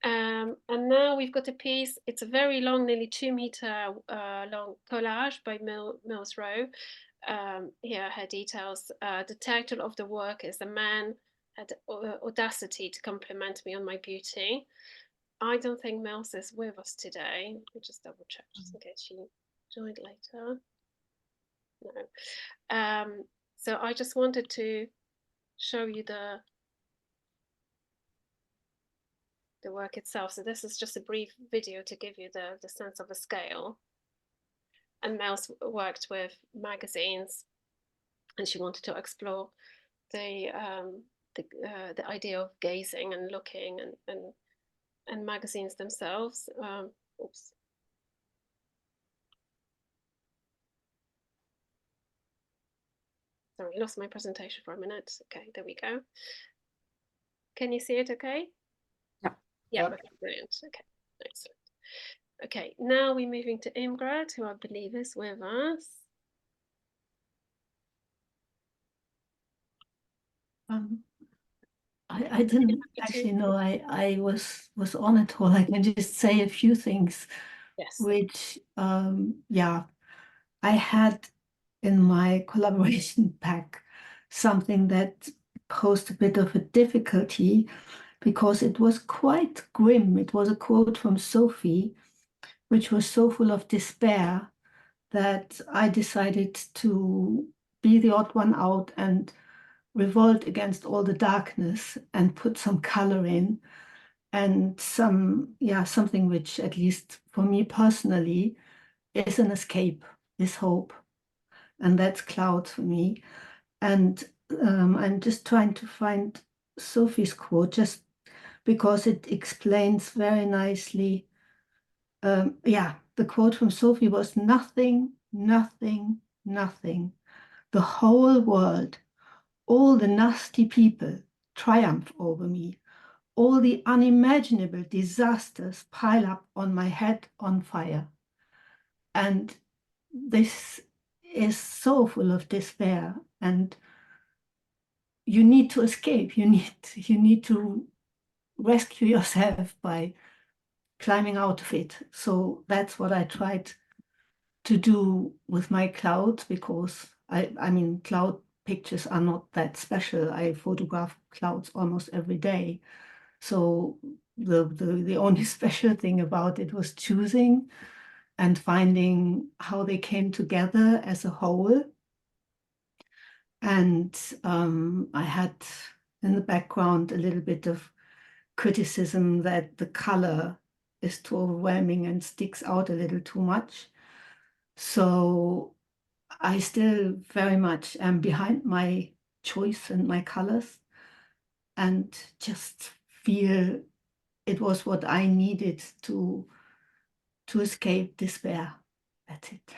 And now we've got a piece. It's a very long, nearly 2-meter long collage by Mills Rowe. Here are her details. The title of the work is "A Man Had Audacity to Compliment Me on My Beauty." I don't think Mills is with us today. Let me just double check, just in case she joined later. No. So I just wanted to show you the work itself. So this is just a brief video to give you the sense of a scale. And Mills worked with magazines, and she wanted to explore the idea of gazing and looking, and magazines themselves. Oops. Sorry, lost my presentation for a minute. Okay, there we go. Can you see it okay? Yeah. Yeah, Yep. okay, brilliant. Okay, excellent. Okay, now we're moving to Imgrat, who I believe is with us. I didn't actually know I was on at all. I can just say a few things, Yes. which yeah, I had in my collaboration pack something that posed a bit of a difficulty because it was quite grim. It was a quote from Sophie, which was so full of despair that I decided to be the odd one out and revolt against all the darkness and put some color in, and something which, at least for me personally, is an escape, is hope. And that's cloud for me. And I'm just trying to find Sophie's quote, just because it explains very nicely. The quote from Sophie was, "Nothing, nothing, nothing. The whole world, all the nasty people triumph over me. All the unimaginable disasters pile up on my head on fire." And this is so full of despair, and you need to escape. You need to rescue yourself by climbing out of it. So that's what I tried to do with my clouds, because I mean, cloud pictures are not that special. I photograph clouds almost every day. So the only special thing about it was choosing and finding how they came together as a whole. And I had in the background a little bit of criticism that the color is too overwhelming and sticks out a little too much. So I still very much am behind my choice and my colors, and just feel it was what I needed to escape despair. That's it.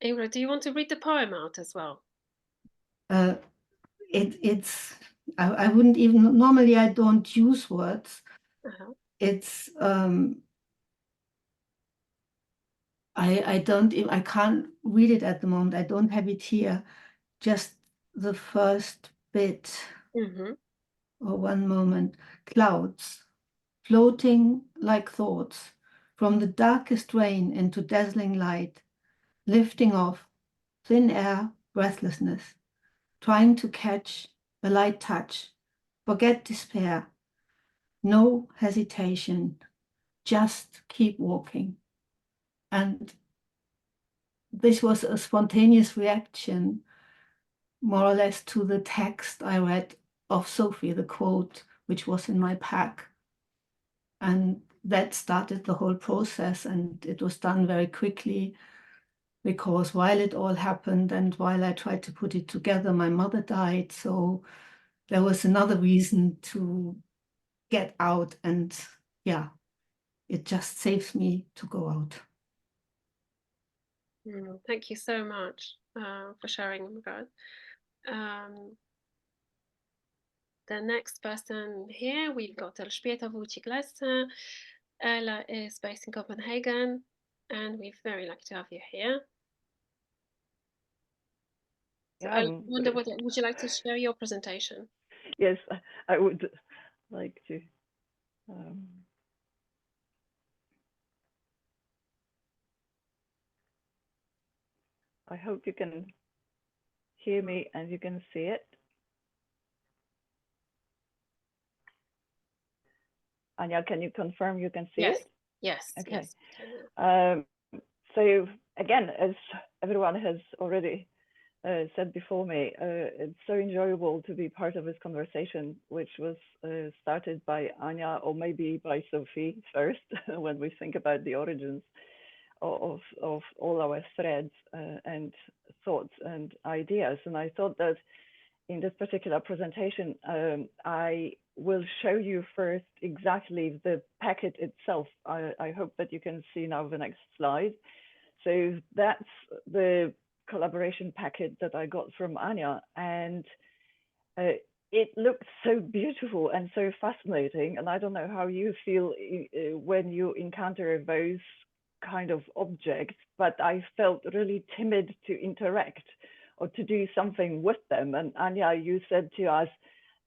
Ingrid, do you want to read the poem out as well? I wouldn't even, normally I don't use words. It's I can't read it at the moment. I don't have it here. Just the first bit. Or one moment. Clouds floating like thoughts from the darkest rain into dazzling light, lifting off thin air, breathlessness, trying to catch a light touch, forget despair, no hesitation, just keep walking. And this was a spontaneous reaction, more or less, to the text I read of Sophie, the quote, which was in my pack. And that started the whole process, and it was done very quickly, because while it all happened and while I tried to put it together, my mother died. So there was another reason to get out, and yeah, it just saves me to go out. Thank you so much for sharing that. The next person here, we've got Elżbieta Wójcik-Lesce. Ella is based in Copenhagen, and we're very lucky to have you here. So I wonder, would you like to share your presentation? Yes, I would like to. I hope you can hear me and you can see it. Ania, can you confirm you can see it? Yes. Okay. Yes. So again, as everyone has already said before me, it's so enjoyable to be part of this conversation, which was started by Ania, or maybe by Sophie first, when we think about the origins of all our threads and thoughts and ideas. And I thought that in this particular presentation, I will show you first exactly the packet itself. I hope that you can see now the next slide. So that's the collaboration packet that I got from Ania, and it looked so beautiful and so fascinating. And I don't know how you feel when you encounter those kind of objects, but I felt really timid to interact or to do something with them. And Ania, you said to us,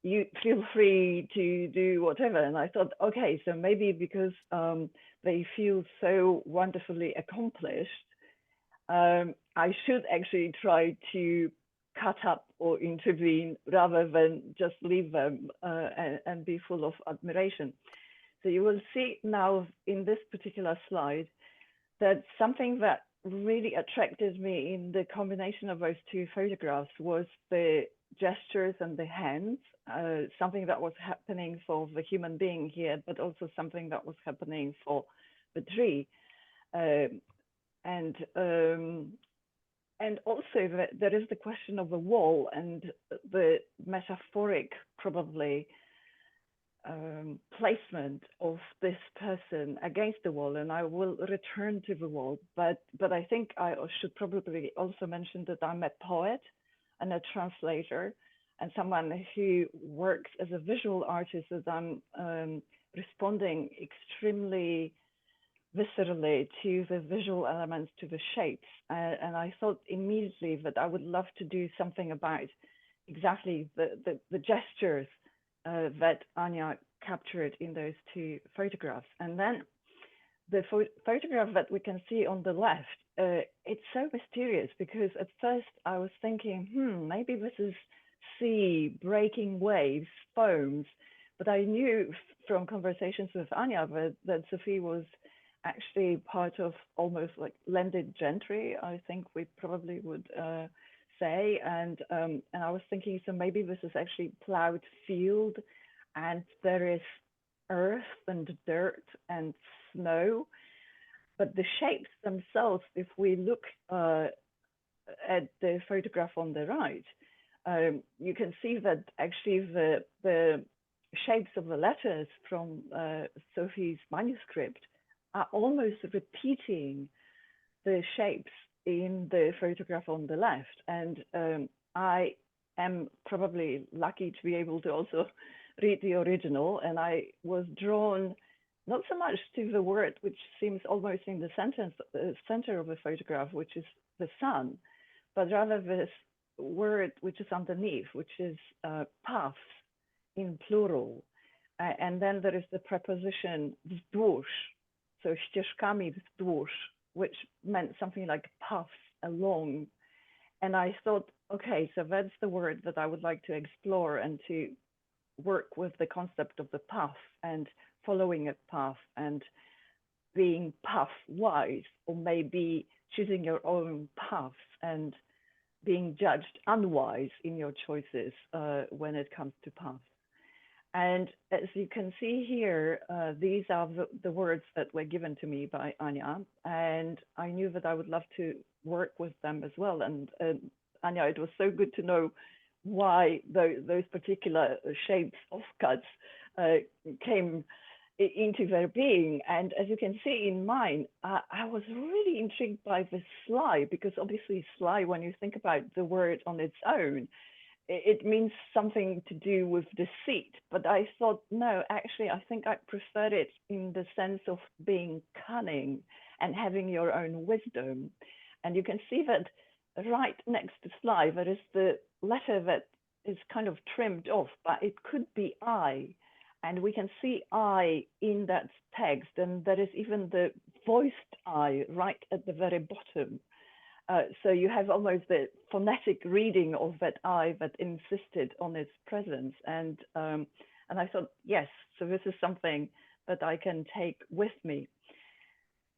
you feel free to do whatever. And I thought, okay, so maybe because they feel so wonderfully accomplished, I should actually try to cut up or intervene rather than just leave them and be full of admiration. So you will see now in this particular slide that something that really attracted me in the combination of those two photographs was the gestures and the hands, something that was happening for the human being here, but also something that was happening for the tree. And also there is the question of the wall and the metaphoric, probably, placement of this person against the wall, and I will return to the wall, but I think I should probably also mention that I'm a poet and a translator and someone who works as a visual artist, as I'm responding extremely viscerally to the visual elements, to the shapes, and I thought immediately that I would love to do something about exactly the gestures that Ania captured in those two photographs. And then the photograph that we can see on the left, it's so mysterious, because at first I was thinking, maybe this is sea, breaking waves, foams, but I knew from conversations with Ania that Sophie was actually part of almost like landed gentry, I think we probably would say, and I was thinking, so maybe this is actually plowed field and there is earth and dirt and snow, but the shapes themselves, if we look at the photograph on the right, you can see that actually the shapes of the letters from Sophie's manuscript are almost repeating the shapes in the photograph on the left. And I am probably lucky to be able to also read the original, and I was drawn not so much to the word which seems almost in the center of the photograph, which is the sun, but rather this word which is underneath, which is paths in plural. And then there is the preposition wzdłuż, so ścieżkami wzdłuż, which meant something like paths along. And I thought, okay, so that's the word that I would like to explore and to work with the concept of the path and following a path and being path-wise, or maybe choosing your own paths and being judged unwise in your choices when it comes to paths. And as you can see here, these are the words that were given to me by Ania, and I knew that I would love to work with them as well. And Ania, it was so good to know why those particular shapes of cuts came into their being. And as you can see in mine, I was really intrigued by the sly, because obviously sly, when you think about the word on its own, it means something to do with deceit. But I thought, no, actually, I think I preferred it in the sense of being cunning and having your own wisdom. And you can see that right next to sly, there is the letter that is kind of trimmed off, but it could be I. And we can see I in that text, and there is even the voiced I right at the very bottom. So you have almost the phonetic reading of that I that insisted on its presence. And I thought, yes, so this is something that I can take with me.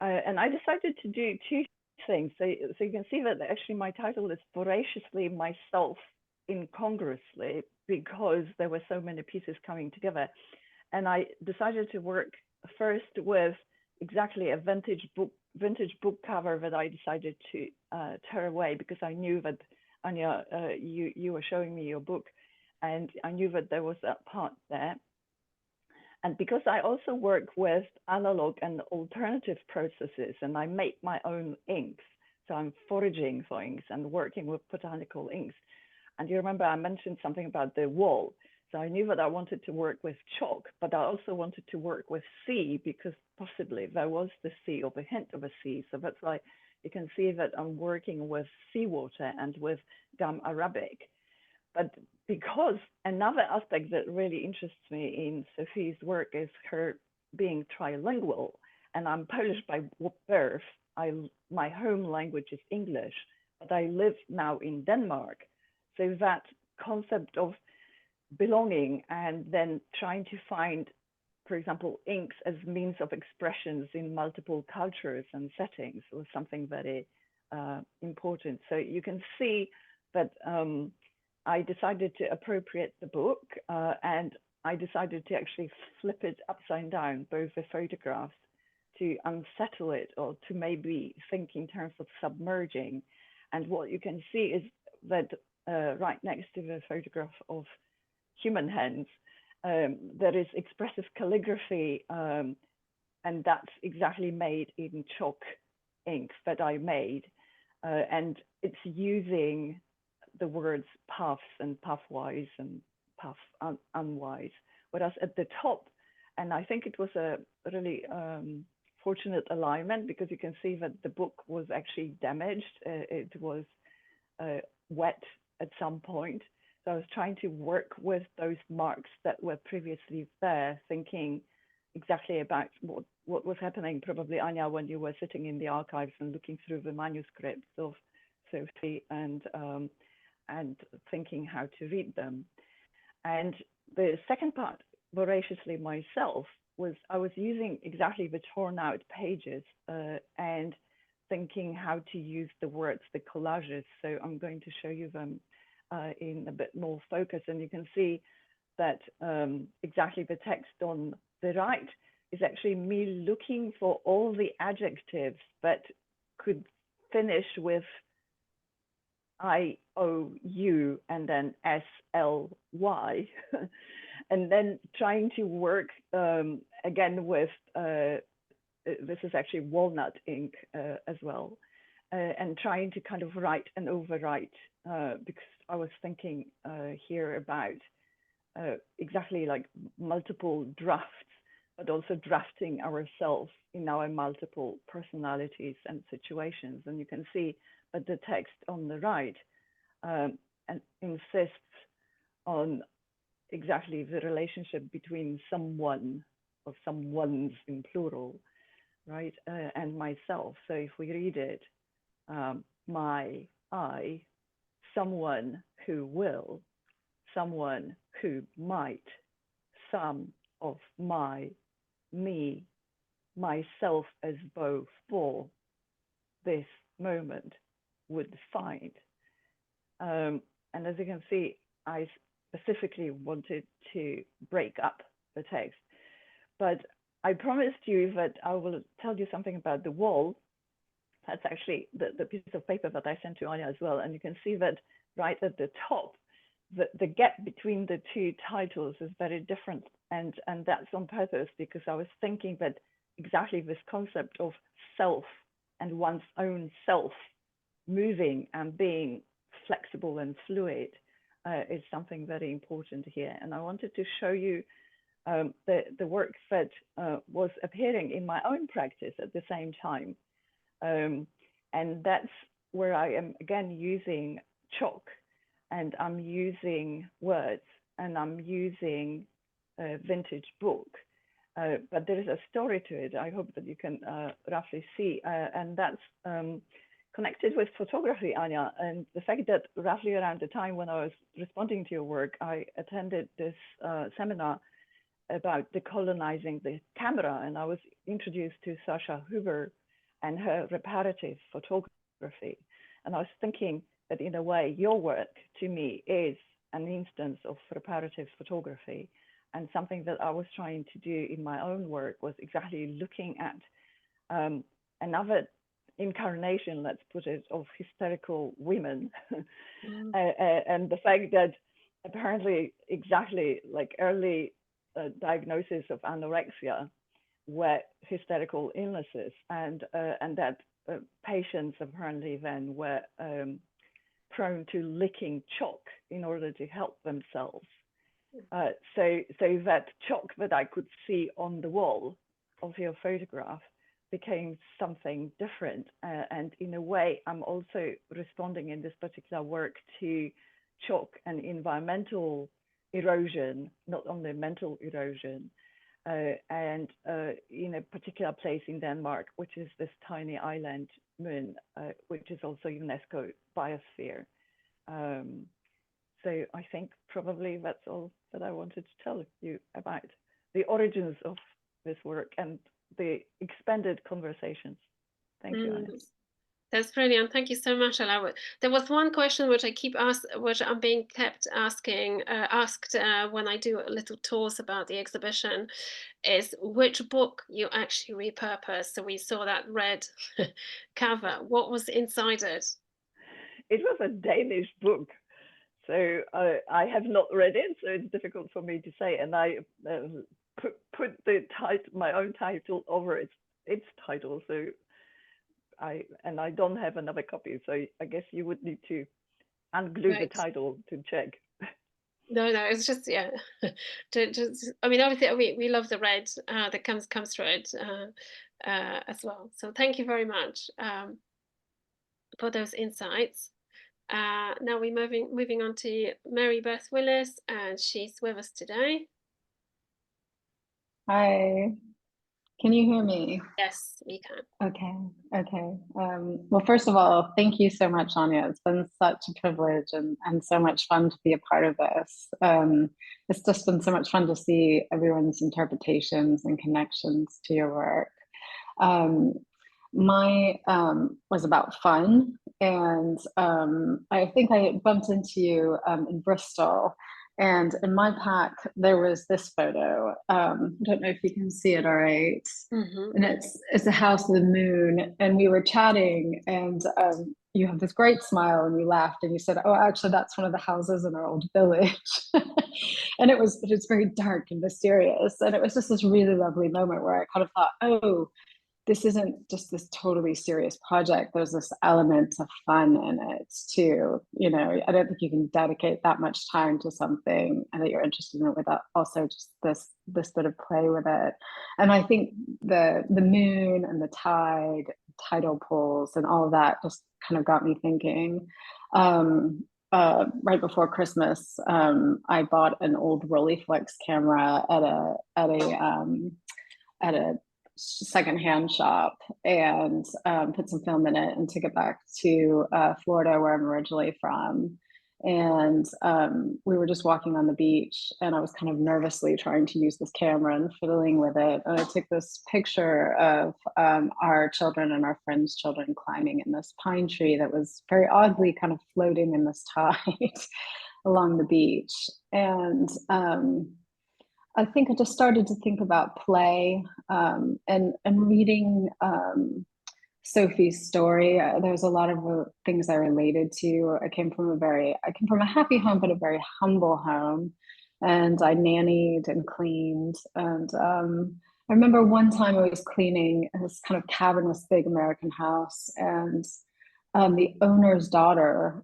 And I decided to do two things. So you can see that actually my title is Voraciously Myself Incongruously, because there were so many pieces coming together. And I decided to work first with exactly a vintage book cover that I decided to tear away, because I knew that, Ania, you were showing me your book, and I knew that there was that part there. And because I also work with analog and alternative processes, and I make my own inks, so I'm foraging for inks and working with botanical inks. And you remember I mentioned something about the wall. So I knew that I wanted to work with chalk, but I also wanted to work with sea, because possibly there was the sea or the hint of a sea. So that's why you can see that I'm working with seawater and with gum arabic. But because another aspect that really interests me in Sophie's work is her being trilingual, and I'm Polish by birth. My home language is English, but I live now in Denmark. So that concept of belonging and then trying to find, for example, inks as means of expressions in multiple cultures and settings was something very important. So you can see that I decided to appropriate the book and I decided to actually flip it upside down, both the photographs, to unsettle it or to maybe think in terms of submerging. And what you can see is that right next to the photograph of human hands, there is expressive calligraphy, and that's exactly made in chalk ink that I made. And it's using the words paths and pathwise and path unwise. Whereas at the top, and I think it was a really fortunate alignment, because you can see that the book was actually damaged. It was wet at some point. So I was trying to work with those marks that were previously there, thinking exactly about what was happening, probably, Ania, when you were sitting in the archives and looking through the manuscripts of Sophie and thinking how to read them. And the second part, Voraciously Myself, was I was using exactly the torn out pages and thinking how to use the words, the collages. So I'm going to show you them in a bit more focus, and you can see that exactly the text on the right is actually me looking for all the adjectives that could finish with I-O-U and then S-L-Y, and then trying to work again with, this is actually walnut ink as well, and trying to kind of write and overwrite, because I was thinking here about exactly like multiple drafts, but also drafting ourselves in our multiple personalities and situations. And you can see that the text on the right and insists on exactly the relationship between someone, or someones in plural, right, and myself. So if we read it, my, I, someone who will, someone who might, some of my, me, myself as both for this moment would find. And as you can see, I specifically wanted to break up the text, but I promised you that I will tell you something about the wall. That's actually the piece of paper that I sent to Ania as well. And you can see that right at the top, the gap between the two titles is very different. And that's on purpose, because I was thinking that exactly this concept of self and one's own self moving and being flexible and fluid is something very important here. And I wanted to show you the work that was appearing in my own practice at the same time. And that's where I am again using chalk, and I'm using words, and I'm using a vintage book. But there is a story to it. I hope that you can roughly see. And that's connected with photography, Ania, and the fact that roughly around the time when I was responding to your work, I attended this seminar about decolonizing the camera, and I was introduced to Sasha Huber and her reparative photography. And I was thinking that in a way, your work to me is an instance of reparative photography. And something that I was trying to do in my own work was exactly looking at another incarnation, let's put it, of hysterical women. And the fact that apparently exactly like early diagnosis of anorexia were hysterical illnesses, and that patients apparently then were prone to licking chalk in order to help themselves. So that chalk that I could see on the wall of your photograph became something different. And in a way, I'm also responding in this particular work to chalk and environmental erosion, not only mental erosion, and in a particular place in Denmark, which is this tiny island, Møn, which is also UNESCO biosphere. So I think probably that's all that I wanted to tell you about the origins of this work and the expanded conversations. Thank you, Ania. That's brilliant. Thank you so much, Ala. There was one question which I keep which I'm being kept asking, asked when I do little tours about the exhibition, is which book you actually repurposed. So we saw that red cover. What was inside it? It was a Danish book. So I have not read it, so it's difficult for me to say. And I put the my own title over its title. So I don't have another copy. So I guess you would need to unglue the title to check. No, it's just, yeah. I mean, obviously we love the red that comes through it as well. So thank you very much for those insights. Now we're moving on to Mary Beth Willis, and she's with us today. Hi, can you hear me? Yes, we can. Okay. Well, first of all, thank you so much, Ania. It's been such a privilege and so much fun to be a part of this. It's just been so much fun to see everyone's interpretations and connections to your work. My was about fun, and I think I bumped into you in Bristol, and in my pack there was this photo. I don't know if you can see it all right. And it's a house with a moon, and we were chatting, and you have this great smile, and you laughed, and you said, "Oh, actually, that's one of the houses in our old village." And it's very dark and mysterious, and it was just this really lovely moment where I kind of thought, oh, this isn't just this totally serious project. There's this element of fun in it too. You know, I don't think you can dedicate that much time to something and that you're interested in it without also just this bit of play with it. And I think the moon and the tidal pools and all of that just kind of got me thinking. Right before Christmas, I bought an old Rolleiflex camera at a secondhand shop and put some film in it and took it back to Florida, where I'm originally from. And we were just walking on the beach, and I was kind of nervously trying to use this camera and fiddling with it. And I took this picture of our children and our friends' children climbing in this pine tree that was very oddly kind of floating in this tide along the beach. And I think I just started to think about play and reading Sophie's story. There's a lot of things I related to. I came from a happy home, but a very humble home. And I nannied and cleaned. And I remember one time I was cleaning this kind of cavernous, big American house, and the owner's daughter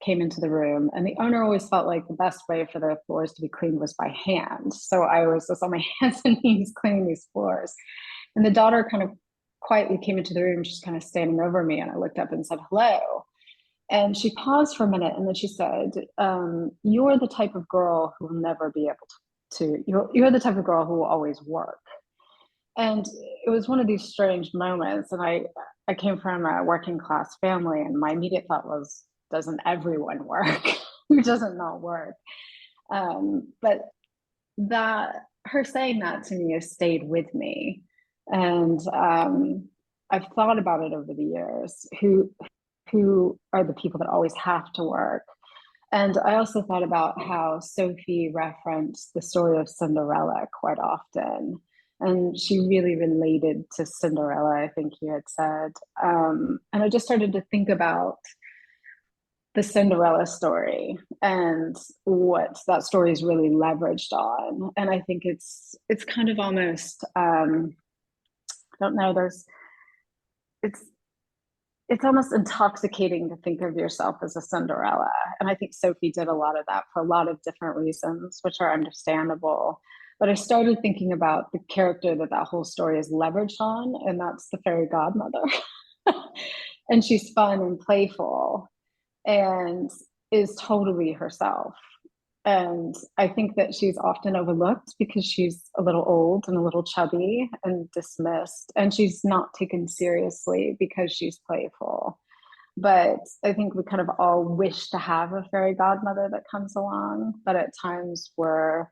came into the room, and the owner always felt like the best way for the floors to be cleaned was by hand. So I was just on my hands and knees cleaning these floors. And the daughter kind of quietly came into the room, just kind of standing over me, and I looked up and said, hello. And she paused for a minute, and then she said, you're the type of girl who will never be able to, you're the type of girl who will always work. And it was one of these strange moments. And I came from a working class family, and my immediate thought was, doesn't everyone work? Who doesn't not work? But her saying that to me has stayed with me. And I've thought about it over the years, who are the people that always have to work? And I also thought about how Sophie referenced the story of Cinderella quite often. And she really related to Cinderella, I think you had said. And I just started to think about the Cinderella story and what that story is really leveraged on. And I think it's kind of almost, I don't know, it's almost intoxicating to think of yourself as a Cinderella. And I think Sophie did a lot of that for a lot of different reasons, which are understandable. But I started thinking about the character that whole story is leveraged on, and that's the fairy godmother. And she's fun and playful and is totally herself. And I think that she's often overlooked because she's a little old and a little chubby and dismissed, and she's not taken seriously because she's playful. But I think we kind of all wish to have a fairy godmother that comes along, but at times we're,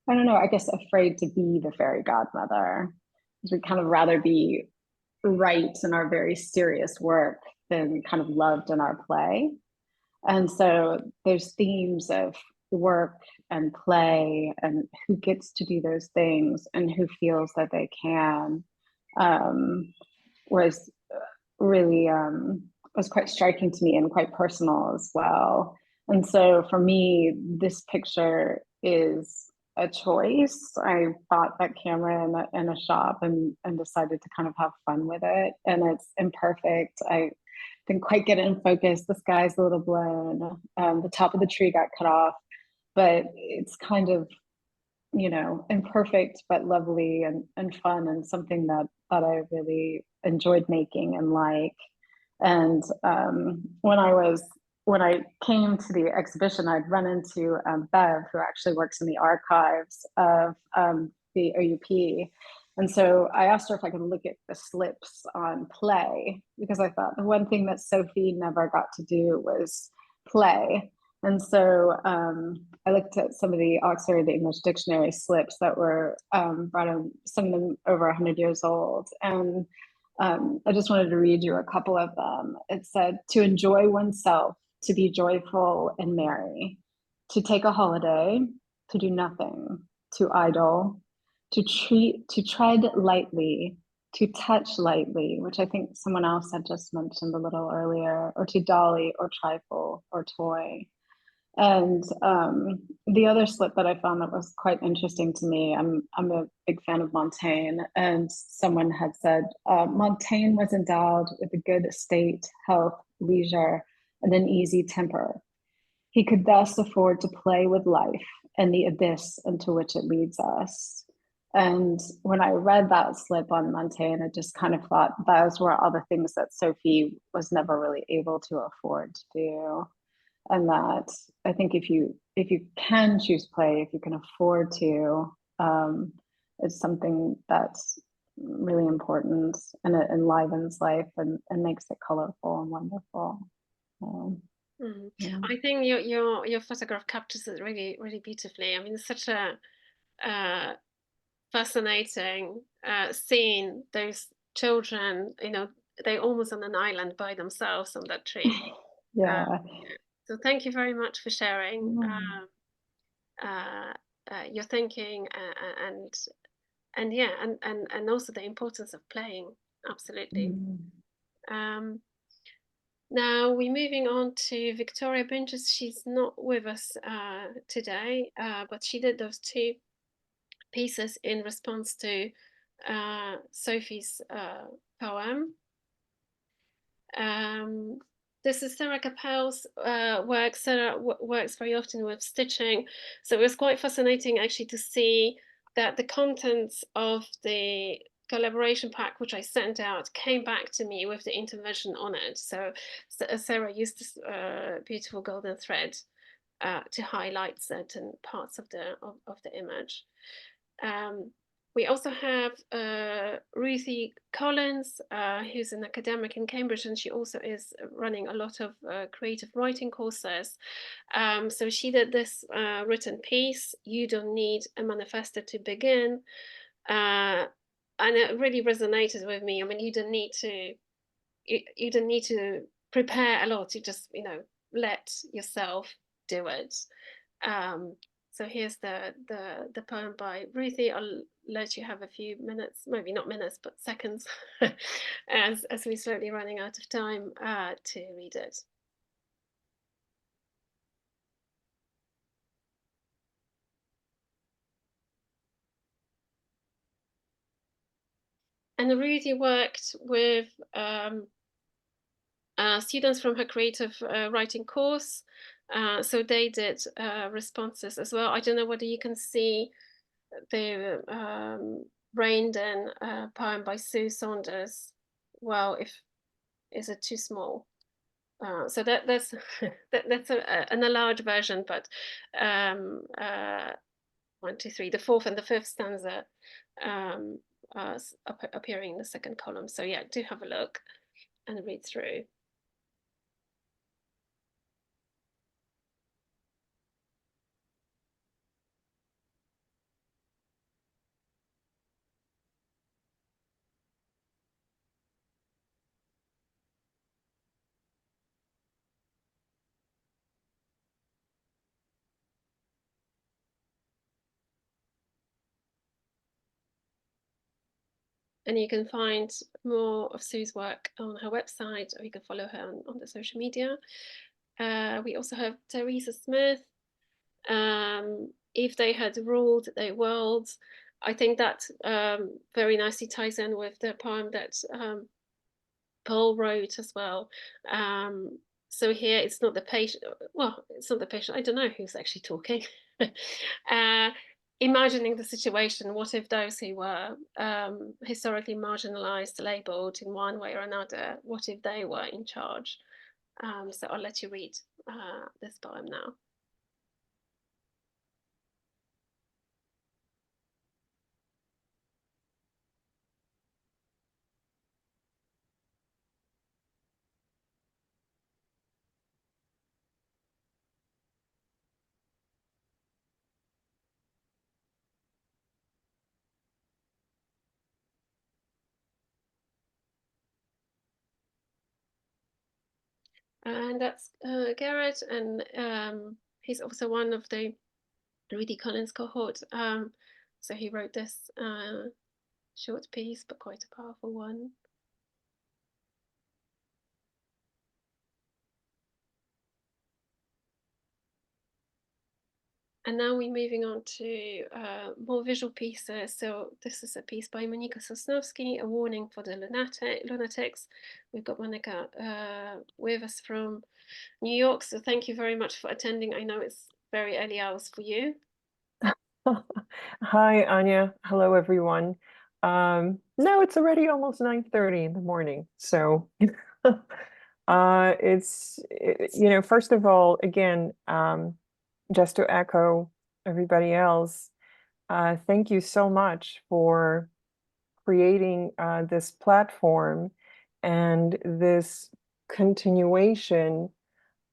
I don't know, I guess afraid to be the fairy godmother. We'd kind of rather be right in our very serious work than kind of loved in our play. And so there's themes of work and play and who gets to do those things and who feels that they can, was really was quite striking to me and quite personal as well. And so for me, this picture is a choice. I bought that camera in a shop and decided to kind of have fun with it. And it's imperfect. I didn't quite get it in focus. The sky's a little blown. The top of the tree got cut off, but it's kind of, you know, imperfect, but lovely and fun, and something that I really enjoyed making and like. And when I came to the exhibition, I'd run into Bev, who actually works in the archives of the OUP. And so I asked her if I could look at the slips on play, because I thought the one thing that Sophie never got to do was play. And so I looked at some of the Oxford English Dictionary slips that were brought in, some of them over 100 years old. And I just wanted to read you a couple of them. It said, to enjoy oneself, to be joyful and merry, to take a holiday, to do nothing, to idle, to tread lightly, to touch lightly, which I think someone else had just mentioned a little earlier, or to dolly or trifle or toy. And the other slip that I found that was quite interesting to me, I'm a big fan of Montaigne, and someone had said Montaigne was endowed with a good estate, health, leisure, and an easy temper. He could thus afford to play with life and the abyss into which it leads us. And when I read that slip on Montaigne, I just kind of thought those were all the things that Sophie was never really able to afford to do. And that I think if you can choose play, if you can afford to, it's something that's really important, and it enlivens life and makes it colorful and wonderful. Yeah. I think your photograph captures it really, really beautifully. I mean, it's such a fascinating scene. Those children, you know, they're almost on an island by themselves on that tree. Yeah. So thank you very much for sharing your thinking and yeah, and also the importance of playing. Absolutely. Now we're moving on to Victoria Binges. She's not with us today, but she did those two pieces in response to Sophie's poem. This is Sarah Capel's work. Sarah works very often with stitching, so it was quite fascinating actually to see that the contents of the collaboration pack which I sent out came back to me with the intervention on it. So Sarah used this beautiful golden thread to highlight certain parts of the image. We also have Ruthie Collins, who's an academic in Cambridge, and she also is running a lot of creative writing courses. So she did this written piece, "You Don't Need a Manifesto to Begin," and it really resonated with me. I mean, you don't need to prepare a lot. You just, let yourself do it. So here's the poem by Ruthie. I'll let you have a few minutes, maybe not minutes, but seconds, as we're slowly running out of time to read it. And Ruthie worked with students from her creative writing course. So they did responses as well. I don't know whether you can see the Rained In poem by Sue Saunders. Well, is it too small? So that's an enlarged version, but 1, 2, 3, the fourth and the fifth stanza appearing in the second column. So yeah, do have a look and read through. And you can find more of Sue's work on her website, or you can follow her on the social media. We also have Teresa Smith. If They Had Ruled Their World. I think that very nicely ties in with the poem that Paul wrote as well. So here it's not the patient. Well, it's not the patient. I don't know who's actually talking. Imagining the situation, what if those who were historically marginalized, labeled in one way or another, what if they were in charge? So I'll let you read this poem now. And that's Garrett, and he's also one of the Ruthie Collins cohort. So he wrote this short piece, but quite a powerful one. And now we're moving on to more visual pieces. So this is a piece by Monika Sosnowski, A Warning for the Lunatics. We've got Monika with us from New York. So thank you very much for attending. I know it's very early hours for you. Hi, Anya. Hello, everyone. No, it's already almost 9:30 in the morning. So first of all, again, just to echo everybody else, thank you so much for creating this platform and this continuation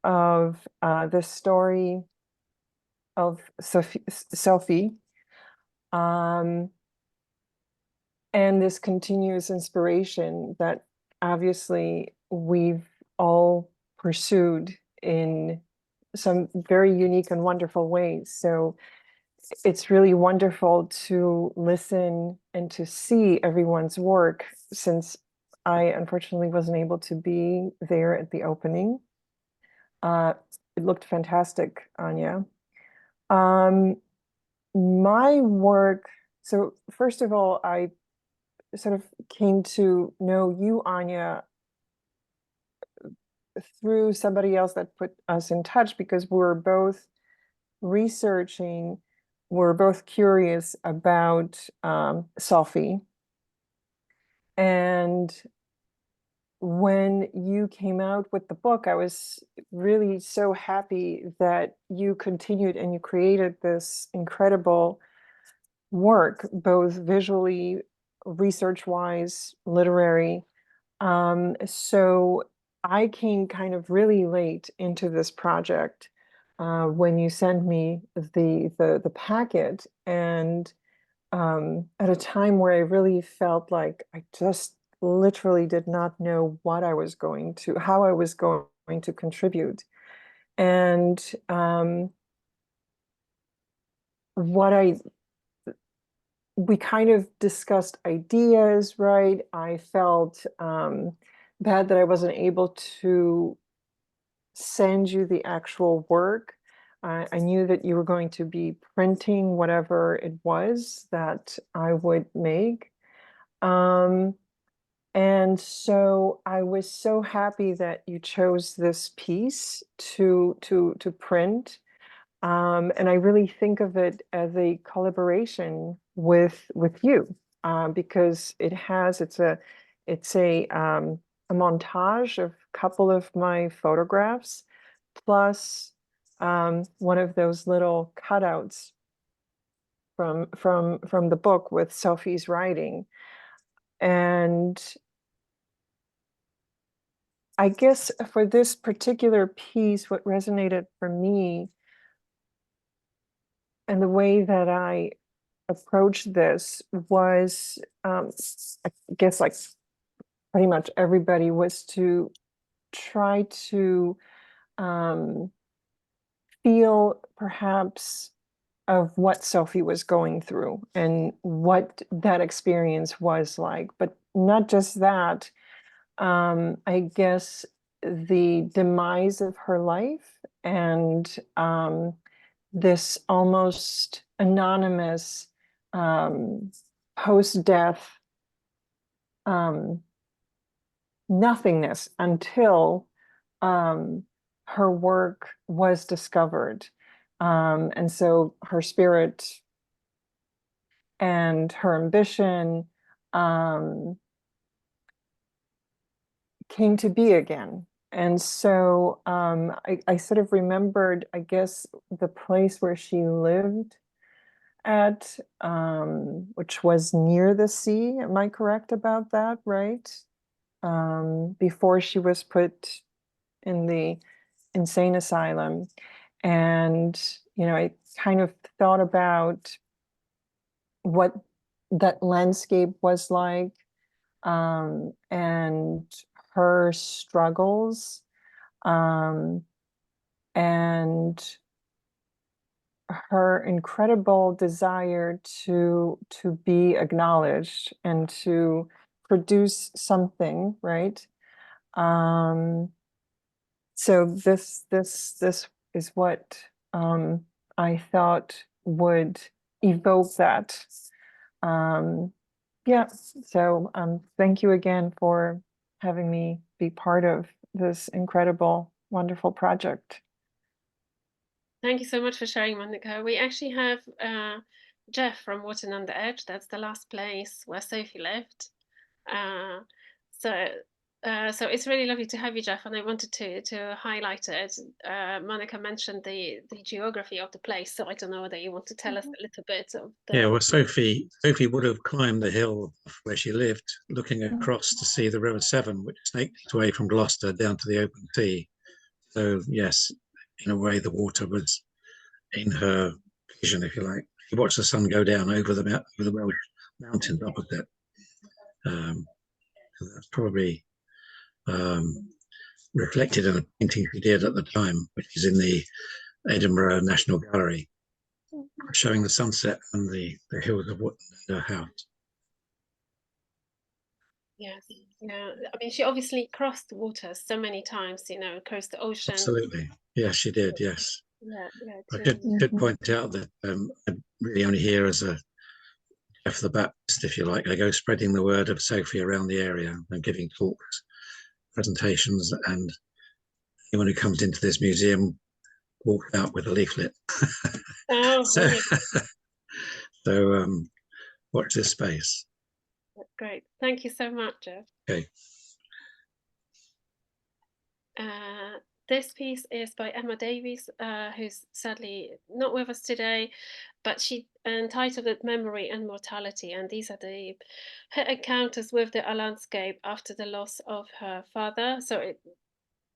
of the story of Sophie, and this continuous inspiration that obviously we've all pursued in some very unique and wonderful ways. So it's really wonderful to listen and to see everyone's work, since I unfortunately wasn't able to be there at the opening. It looked fantastic, Anya. My work, so first of all, I sort of came to know you, Anya, through somebody else that put us in touch, because we're both researching, we're both curious about Sophie. And when you came out with the book, I was really so happy that you continued and you created this incredible work, both visually, research-wise, literary. So I came kind of really late into this project when you sent me the packet, and at a time where I really felt like I just literally did not know how I was going to contribute. And we kind of discussed ideas, right? I felt bad that I wasn't able to send you the actual work. I knew that you were going to be printing whatever it was that I would make. And so I was so happy that you chose this piece to print. And I really think of it as a collaboration with you, because it's a montage of a couple of my photographs, plus one of those little cutouts from the book with Sophie's writing. And I guess for this particular piece, what resonated for me and the way that I approached this was, I guess like pretty much everybody, was to try to feel perhaps of what Sophie was going through and what that experience was like. But not just that, I guess the demise of her life and this almost anonymous post-death nothingness until her work was discovered. And so her spirit and her ambition came to be again. And so I sort of remembered, I guess, the place where she lived at, which was near the sea. Am I correct about that, right? Before she was put in the insane asylum. And, I kind of thought about what that landscape was like, and her struggles, and her incredible desire to be acknowledged and to produce something, right? So this is what I thought would evoke that. Yeah, so thank you again for having me be part of this incredible, wonderful project. Thank you so much for sharing, Monica. We actually have Jeff from Water on the Edge. That's the last place where Sophie lived. So it's really lovely to have you, Jeff, and I wanted to highlight it. Monica mentioned the geography of the place, so I don't know whether you want to tell us a little bit of the... Yeah, well, Sophie would have climbed the hill where she lived, looking across to see the River Severn, which snaked its way from Gloucester down to the open sea. So yes, in a way, the water was in her vision, if you like. She watched the sun go down over the Welsh mountains opposite. So that's probably reflected in a painting she did at the time, which is in the Edinburgh National Gallery, showing the sunset and the hills of Wootton and her house. Yes, yeah. I mean, she obviously crossed the water so many times, across the ocean. Absolutely. Yes, she did, yes. Yeah, I did point out that I'm really only here as a Jeff the Baptist, if you like. I go spreading the word of Sophie around the area and giving talks, presentations, and anyone who comes into this museum walks out with a leaflet. Oh, so watch this space. That's great. Thank you so much, Jeff. Okay. This piece is by Emma Davies, who's sadly not with us today, but she entitled it Memory and Mortality, and these are her encounters with the landscape after the loss of her father. So it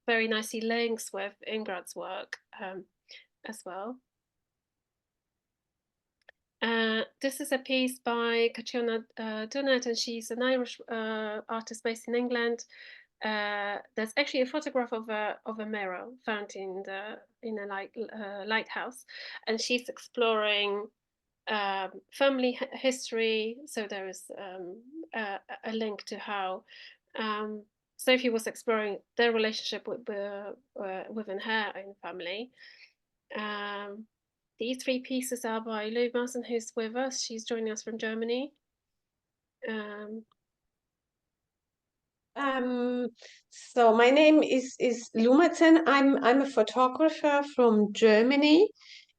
very nicely links with Ingrad's work as well. This is a piece by Catriona Dunnett, and she's an Irish artist based in England. There's actually a photograph of a mirror found in a lighthouse, and she's exploring family history. So there is a link to how Sophie was exploring their relationship within her own family. These three pieces are by Lou Marson, who's with us. She's joining us from Germany. So my name is Lou Marson. I'm a photographer from Germany,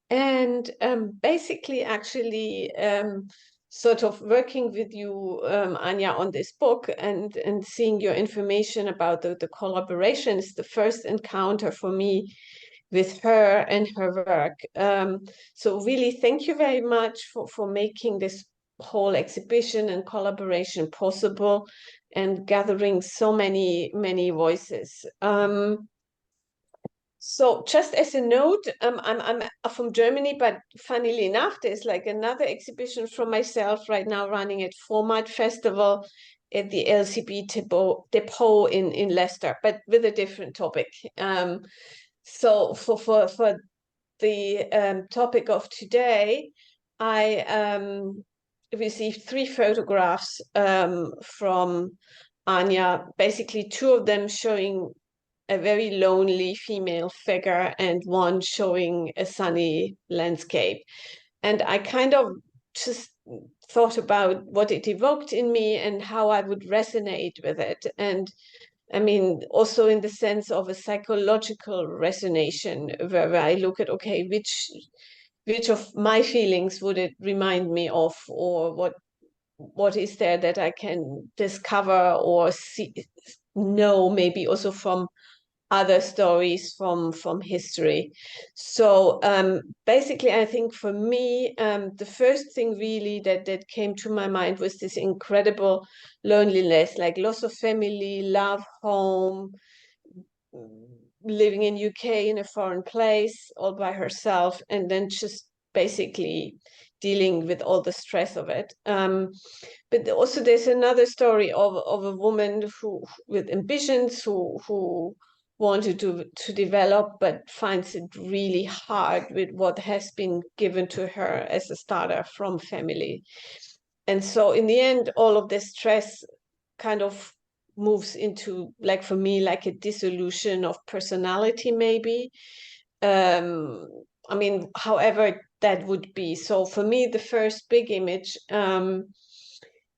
and basically actually sort of working with you, Ania, on this book and seeing your information about the collaboration is the first encounter for me with her and her work. So really, thank you very much for making this whole exhibition and collaboration possible and gathering so many voices. So just as a note, I'm from Germany, but funnily enough, there's like another exhibition from myself right now running at Format Festival at the LCB Depot in Leicester, but with a different topic. So for the topic of today, I received 3 photographs from Ania, basically 2 of them showing a very lonely female figure and 1 showing a sunny landscape. And I kind of just thought about what it evoked in me and how I would resonate with it. And I mean, also in the sense of a psychological resonance, where I look at, okay, which of my feelings would it remind me of, or what is there that I can discover or know, maybe also from other stories from history. So basically, I think for me, the first thing really that came to my mind was this incredible loneliness, like loss of family, love, home, living in UK in a foreign place all by herself, and then just basically dealing with all the stress of it. But also there's another story of a woman who with ambitions who wanted to develop, but finds it really hard with what has been given to her as a starter from family. And so in the end, all of the stress kind of moves into, like for me, like a dissolution of personality, maybe. I mean, however that would be. So for me, the first big image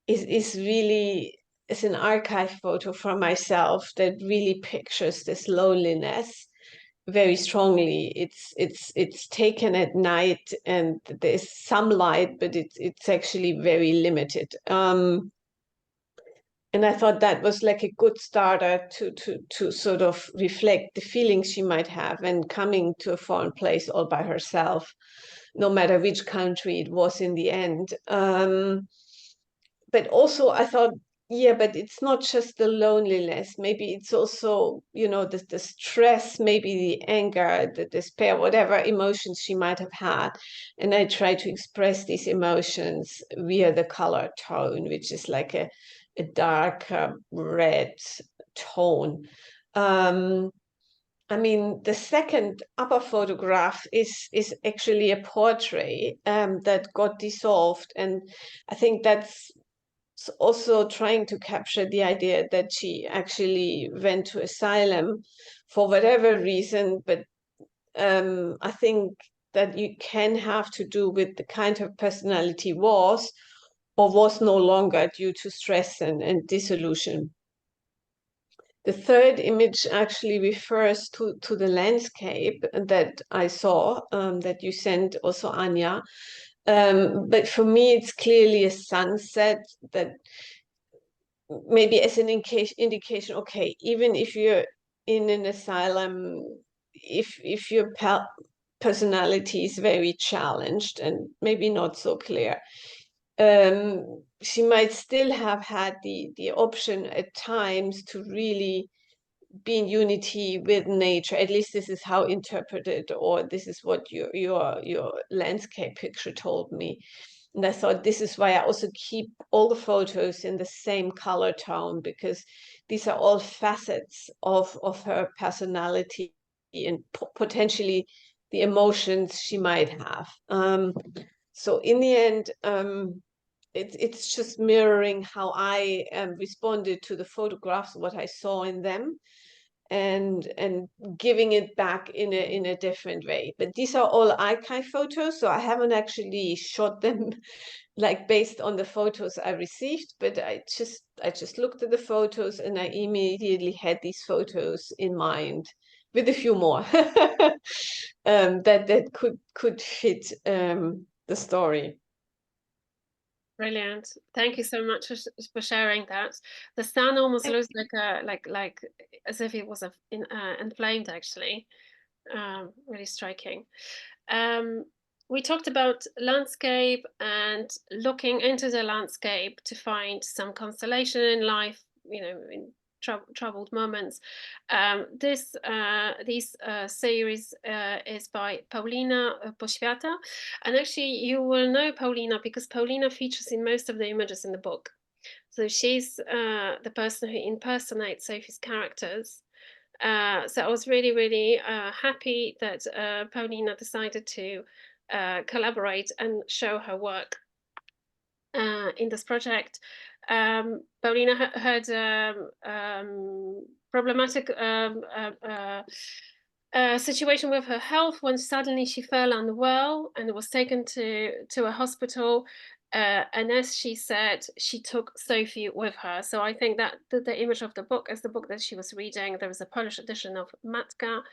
is really is an archive photo from myself that really pictures this loneliness very strongly. It's taken at night and there's some light, but it's actually very limited. And I thought that was like a good starter to sort of reflect the feelings she might have and coming to a foreign place all by herself, no matter which country it was in the end. But also I thought, yeah, but it's not just the loneliness. Maybe it's also, you know, the stress, maybe the anger, the despair, whatever emotions she might have had. And I try to express these emotions via the color tone, which is like a dark red tone. I mean, the second upper photograph is actually a portrait that got dissolved. And I think that's also trying to capture the idea that she actually went to asylum for whatever reason. But I think that you can have to do with the kind her personality was or was no longer due to stress and disillusion. The third image actually refers to the landscape that I saw, that you sent also, Ania. But for me, it's clearly a sunset that maybe as an indication, okay, even if you're in an asylum, if your personality is very challenged and maybe not so clear, she might still have had the option at times to really be in unity with nature. At least this is how interpreted, or this is what your landscape picture told me. And I thought this is why I also keep all the photos in the same color tone, because these are all facets of her personality and potentially the emotions she might have. So in the end, it's just mirroring how I responded to the photographs, what I saw in them, and giving it back in a different way. But these are all archive photos, so I haven't actually shot them like based on the photos I received, but I just looked at the photos and I immediately had these photos in mind with a few more that could fit the story. Brilliant. Thank you so much for sharing that. The sun almost looks like as if it was inflamed, actually. Really striking. We talked about landscape and looking into the landscape to find some consolation in life, you know, in troubled moments. This series is by Paulina Poświata, and actually you will know Paulina because Paulina features in most of the images in the book. So she's the person who impersonates Sophie's characters. So I was really, really happy that Paulina decided to collaborate and show her work in this project. Paulina had problematic situation with her health when suddenly she fell unwell and was taken to a hospital. And as she said, she took Sophie with her. So I think that the image of the book is the book that she was reading. There was a Polish edition of Matka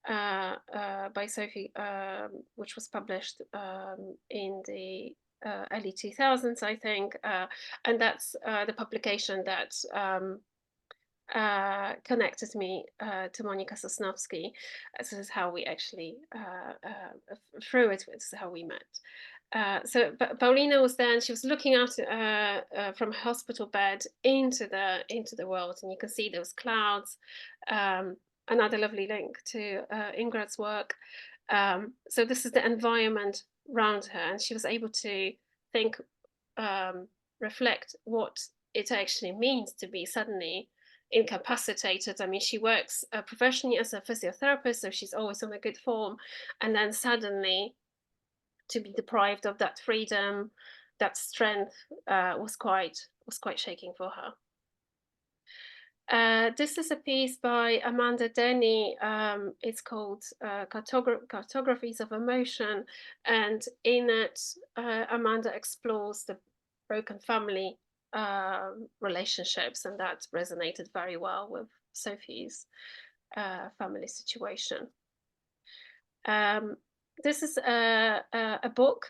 by Sophie, which was published in the early 2000s, I think. And that's the publication that connected me to Monika Sosnowski. This is how we actually, through it, this is how we met. So Paulina was there and she was looking out from her hospital bed into the world, and you can see those clouds. Another lovely link to Ingrid's work. So this is the environment around her, and she was able to think, reflect what it actually means to be suddenly incapacitated. I mean, she works professionally as a physiotherapist, so she's always on a good form, and then suddenly to be deprived of that freedom, that strength was quite shaking for her. This is a piece by Amanda Denny. It's called Cartographies of Emotion, and in it, Amanda explores the broken family relationships, and that resonated very well with Sophie's family situation. This is a book.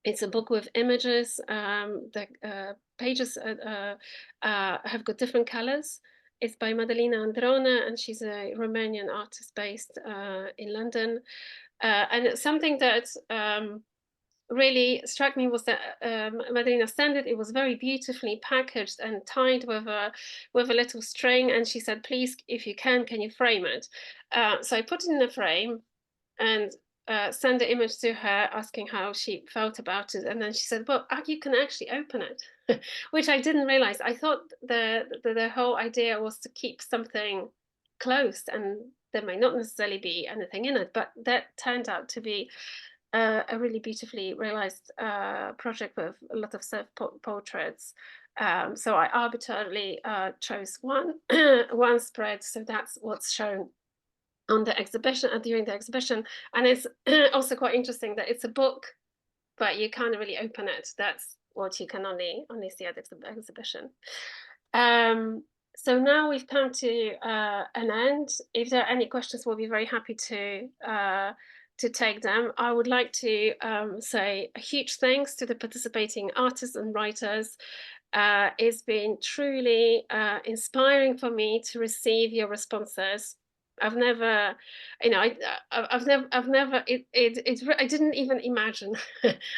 It's a book with images. The pages have got different colors. It's by Madalina Androne, and she's a Romanian artist based in London. And it's something that really struck me was that Madalina sent it. It was very beautifully packaged and tied with a little string. And she said, "Please, if you can you frame it?" So I put it in a frame and sent the image to her, asking how she felt about it. And then she said, "Well, you can actually open it," which I didn't realize. I thought the whole idea was to keep something closed and there may not necessarily be anything in it, but that turned out to be a really beautifully realized project with a lot of self-portraits. So I arbitrarily chose one one spread, so that's what's shown on the exhibition during the exhibition. And it's also quite interesting that it's a book, but you can't really open it. That's what you can only see at the exhibition. So now we've come to an end. If there are any questions, we'll be very happy to take them. I would like to say a huge thanks to the participating artists and writers. It's been truly inspiring for me to receive your responses. I've never, you know, I didn't even imagine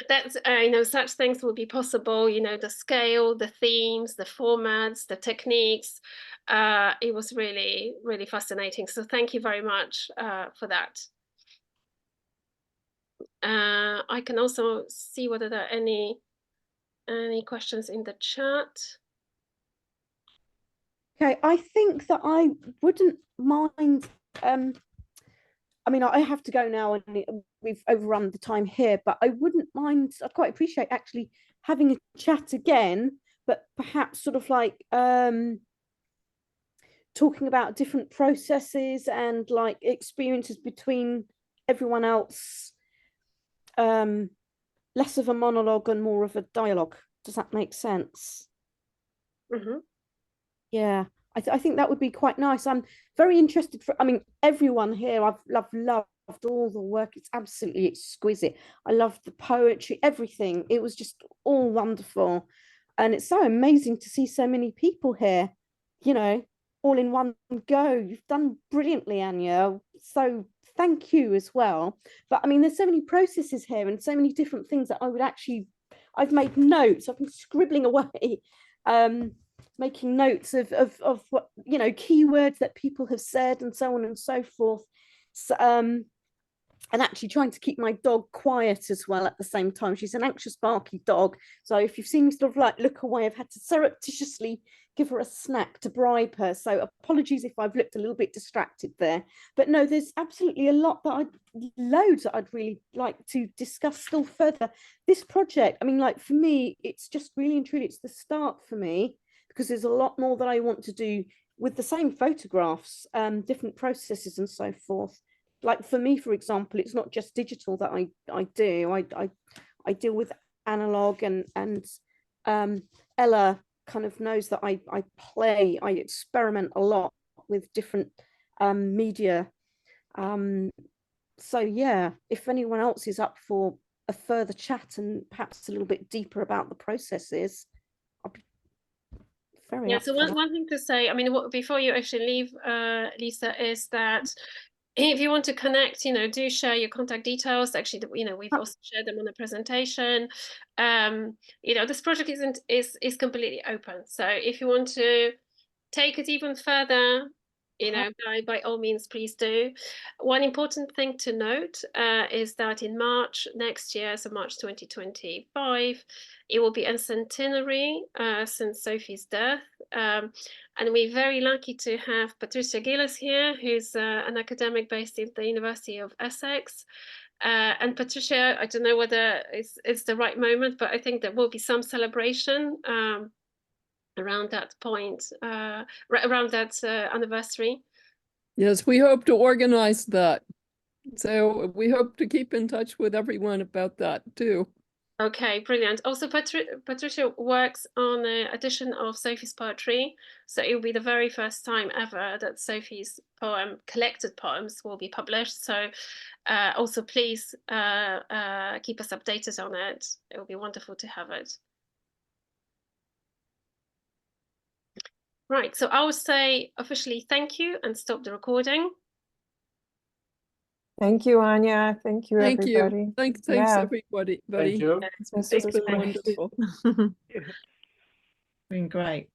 that, you know, such things would be possible, you know, the scale, the themes, the formats, the techniques. It was really, really fascinating. So thank you very much for that. I can also see whether there are any questions in the chat. Okay, I think that I wouldn't mind. I mean, I have to go now, and we've overrun the time here. But I wouldn't mind. I'd quite appreciate actually having a chat again, but perhaps sort of like talking about different processes and like experiences between everyone else. Less of a monologue and more of a dialogue. Does that make sense? Mm-hmm. Yeah, I think that would be quite nice. I'm very interested I mean, everyone here, I've loved all the work. It's absolutely exquisite. I loved the poetry, everything. It was just all wonderful. And it's so amazing to see so many people here, you know, all in one go. You've done brilliantly, Ania. So thank you as well. But I mean, there's so many processes here and so many different things that I've made notes. I've been scribbling away. Making notes of what, you know, keywords that people have said and so on and so forth. So, and actually trying to keep my dog quiet as well at the same time. She's an anxious, barky dog. So if you've seen me sort of like look away, I've had to surreptitiously give her a snack to bribe her. So apologies if I've looked a little bit distracted there. But no, there's absolutely a lot loads that I'd really like to discuss still further. This project, I mean, like for me, it's just really and truly, it's the start for me, because there's a lot more that I want to do with the same photographs, different processes and so forth. Like for me, for example, it's not just digital that I do. I deal with analog, and Ella kind of knows that I experiment a lot with different media. So yeah, if anyone else is up for a further chat and perhaps a little bit deeper about the processes, I'll be very So one thing to say, I mean, before you actually leave, Lisa, is that if you want to connect, you know, do share your contact details. Actually, you know, we've also shared them on the presentation. You know, this project is completely open. So if you want to take it even further, you know, by all means, please do. One important thing to note is that in March next year, so March 2025, it will be a centenary since Sophie's death. And we're very lucky to have Patricia Gillis here, who's an academic based at the University of Essex. And Patricia, I don't know whether it's the right moment, but I think there will be some celebration around that point, around that anniversary. Yes, we hope to organize that. So we hope to keep in touch with everyone about that too. Okay, brilliant. Also, Patricia works on an edition of Sophie's poetry. So it will be the very first time ever that Sophie's collected poems will be published. So also please keep us updated on it. It will be wonderful to have it. Right, so I will say officially thank you and stop the recording. Thank you, Ania. Thank you, Thank everybody. you. Thanks, Yeah. everybody. Thank you. It's been wonderful. Been great.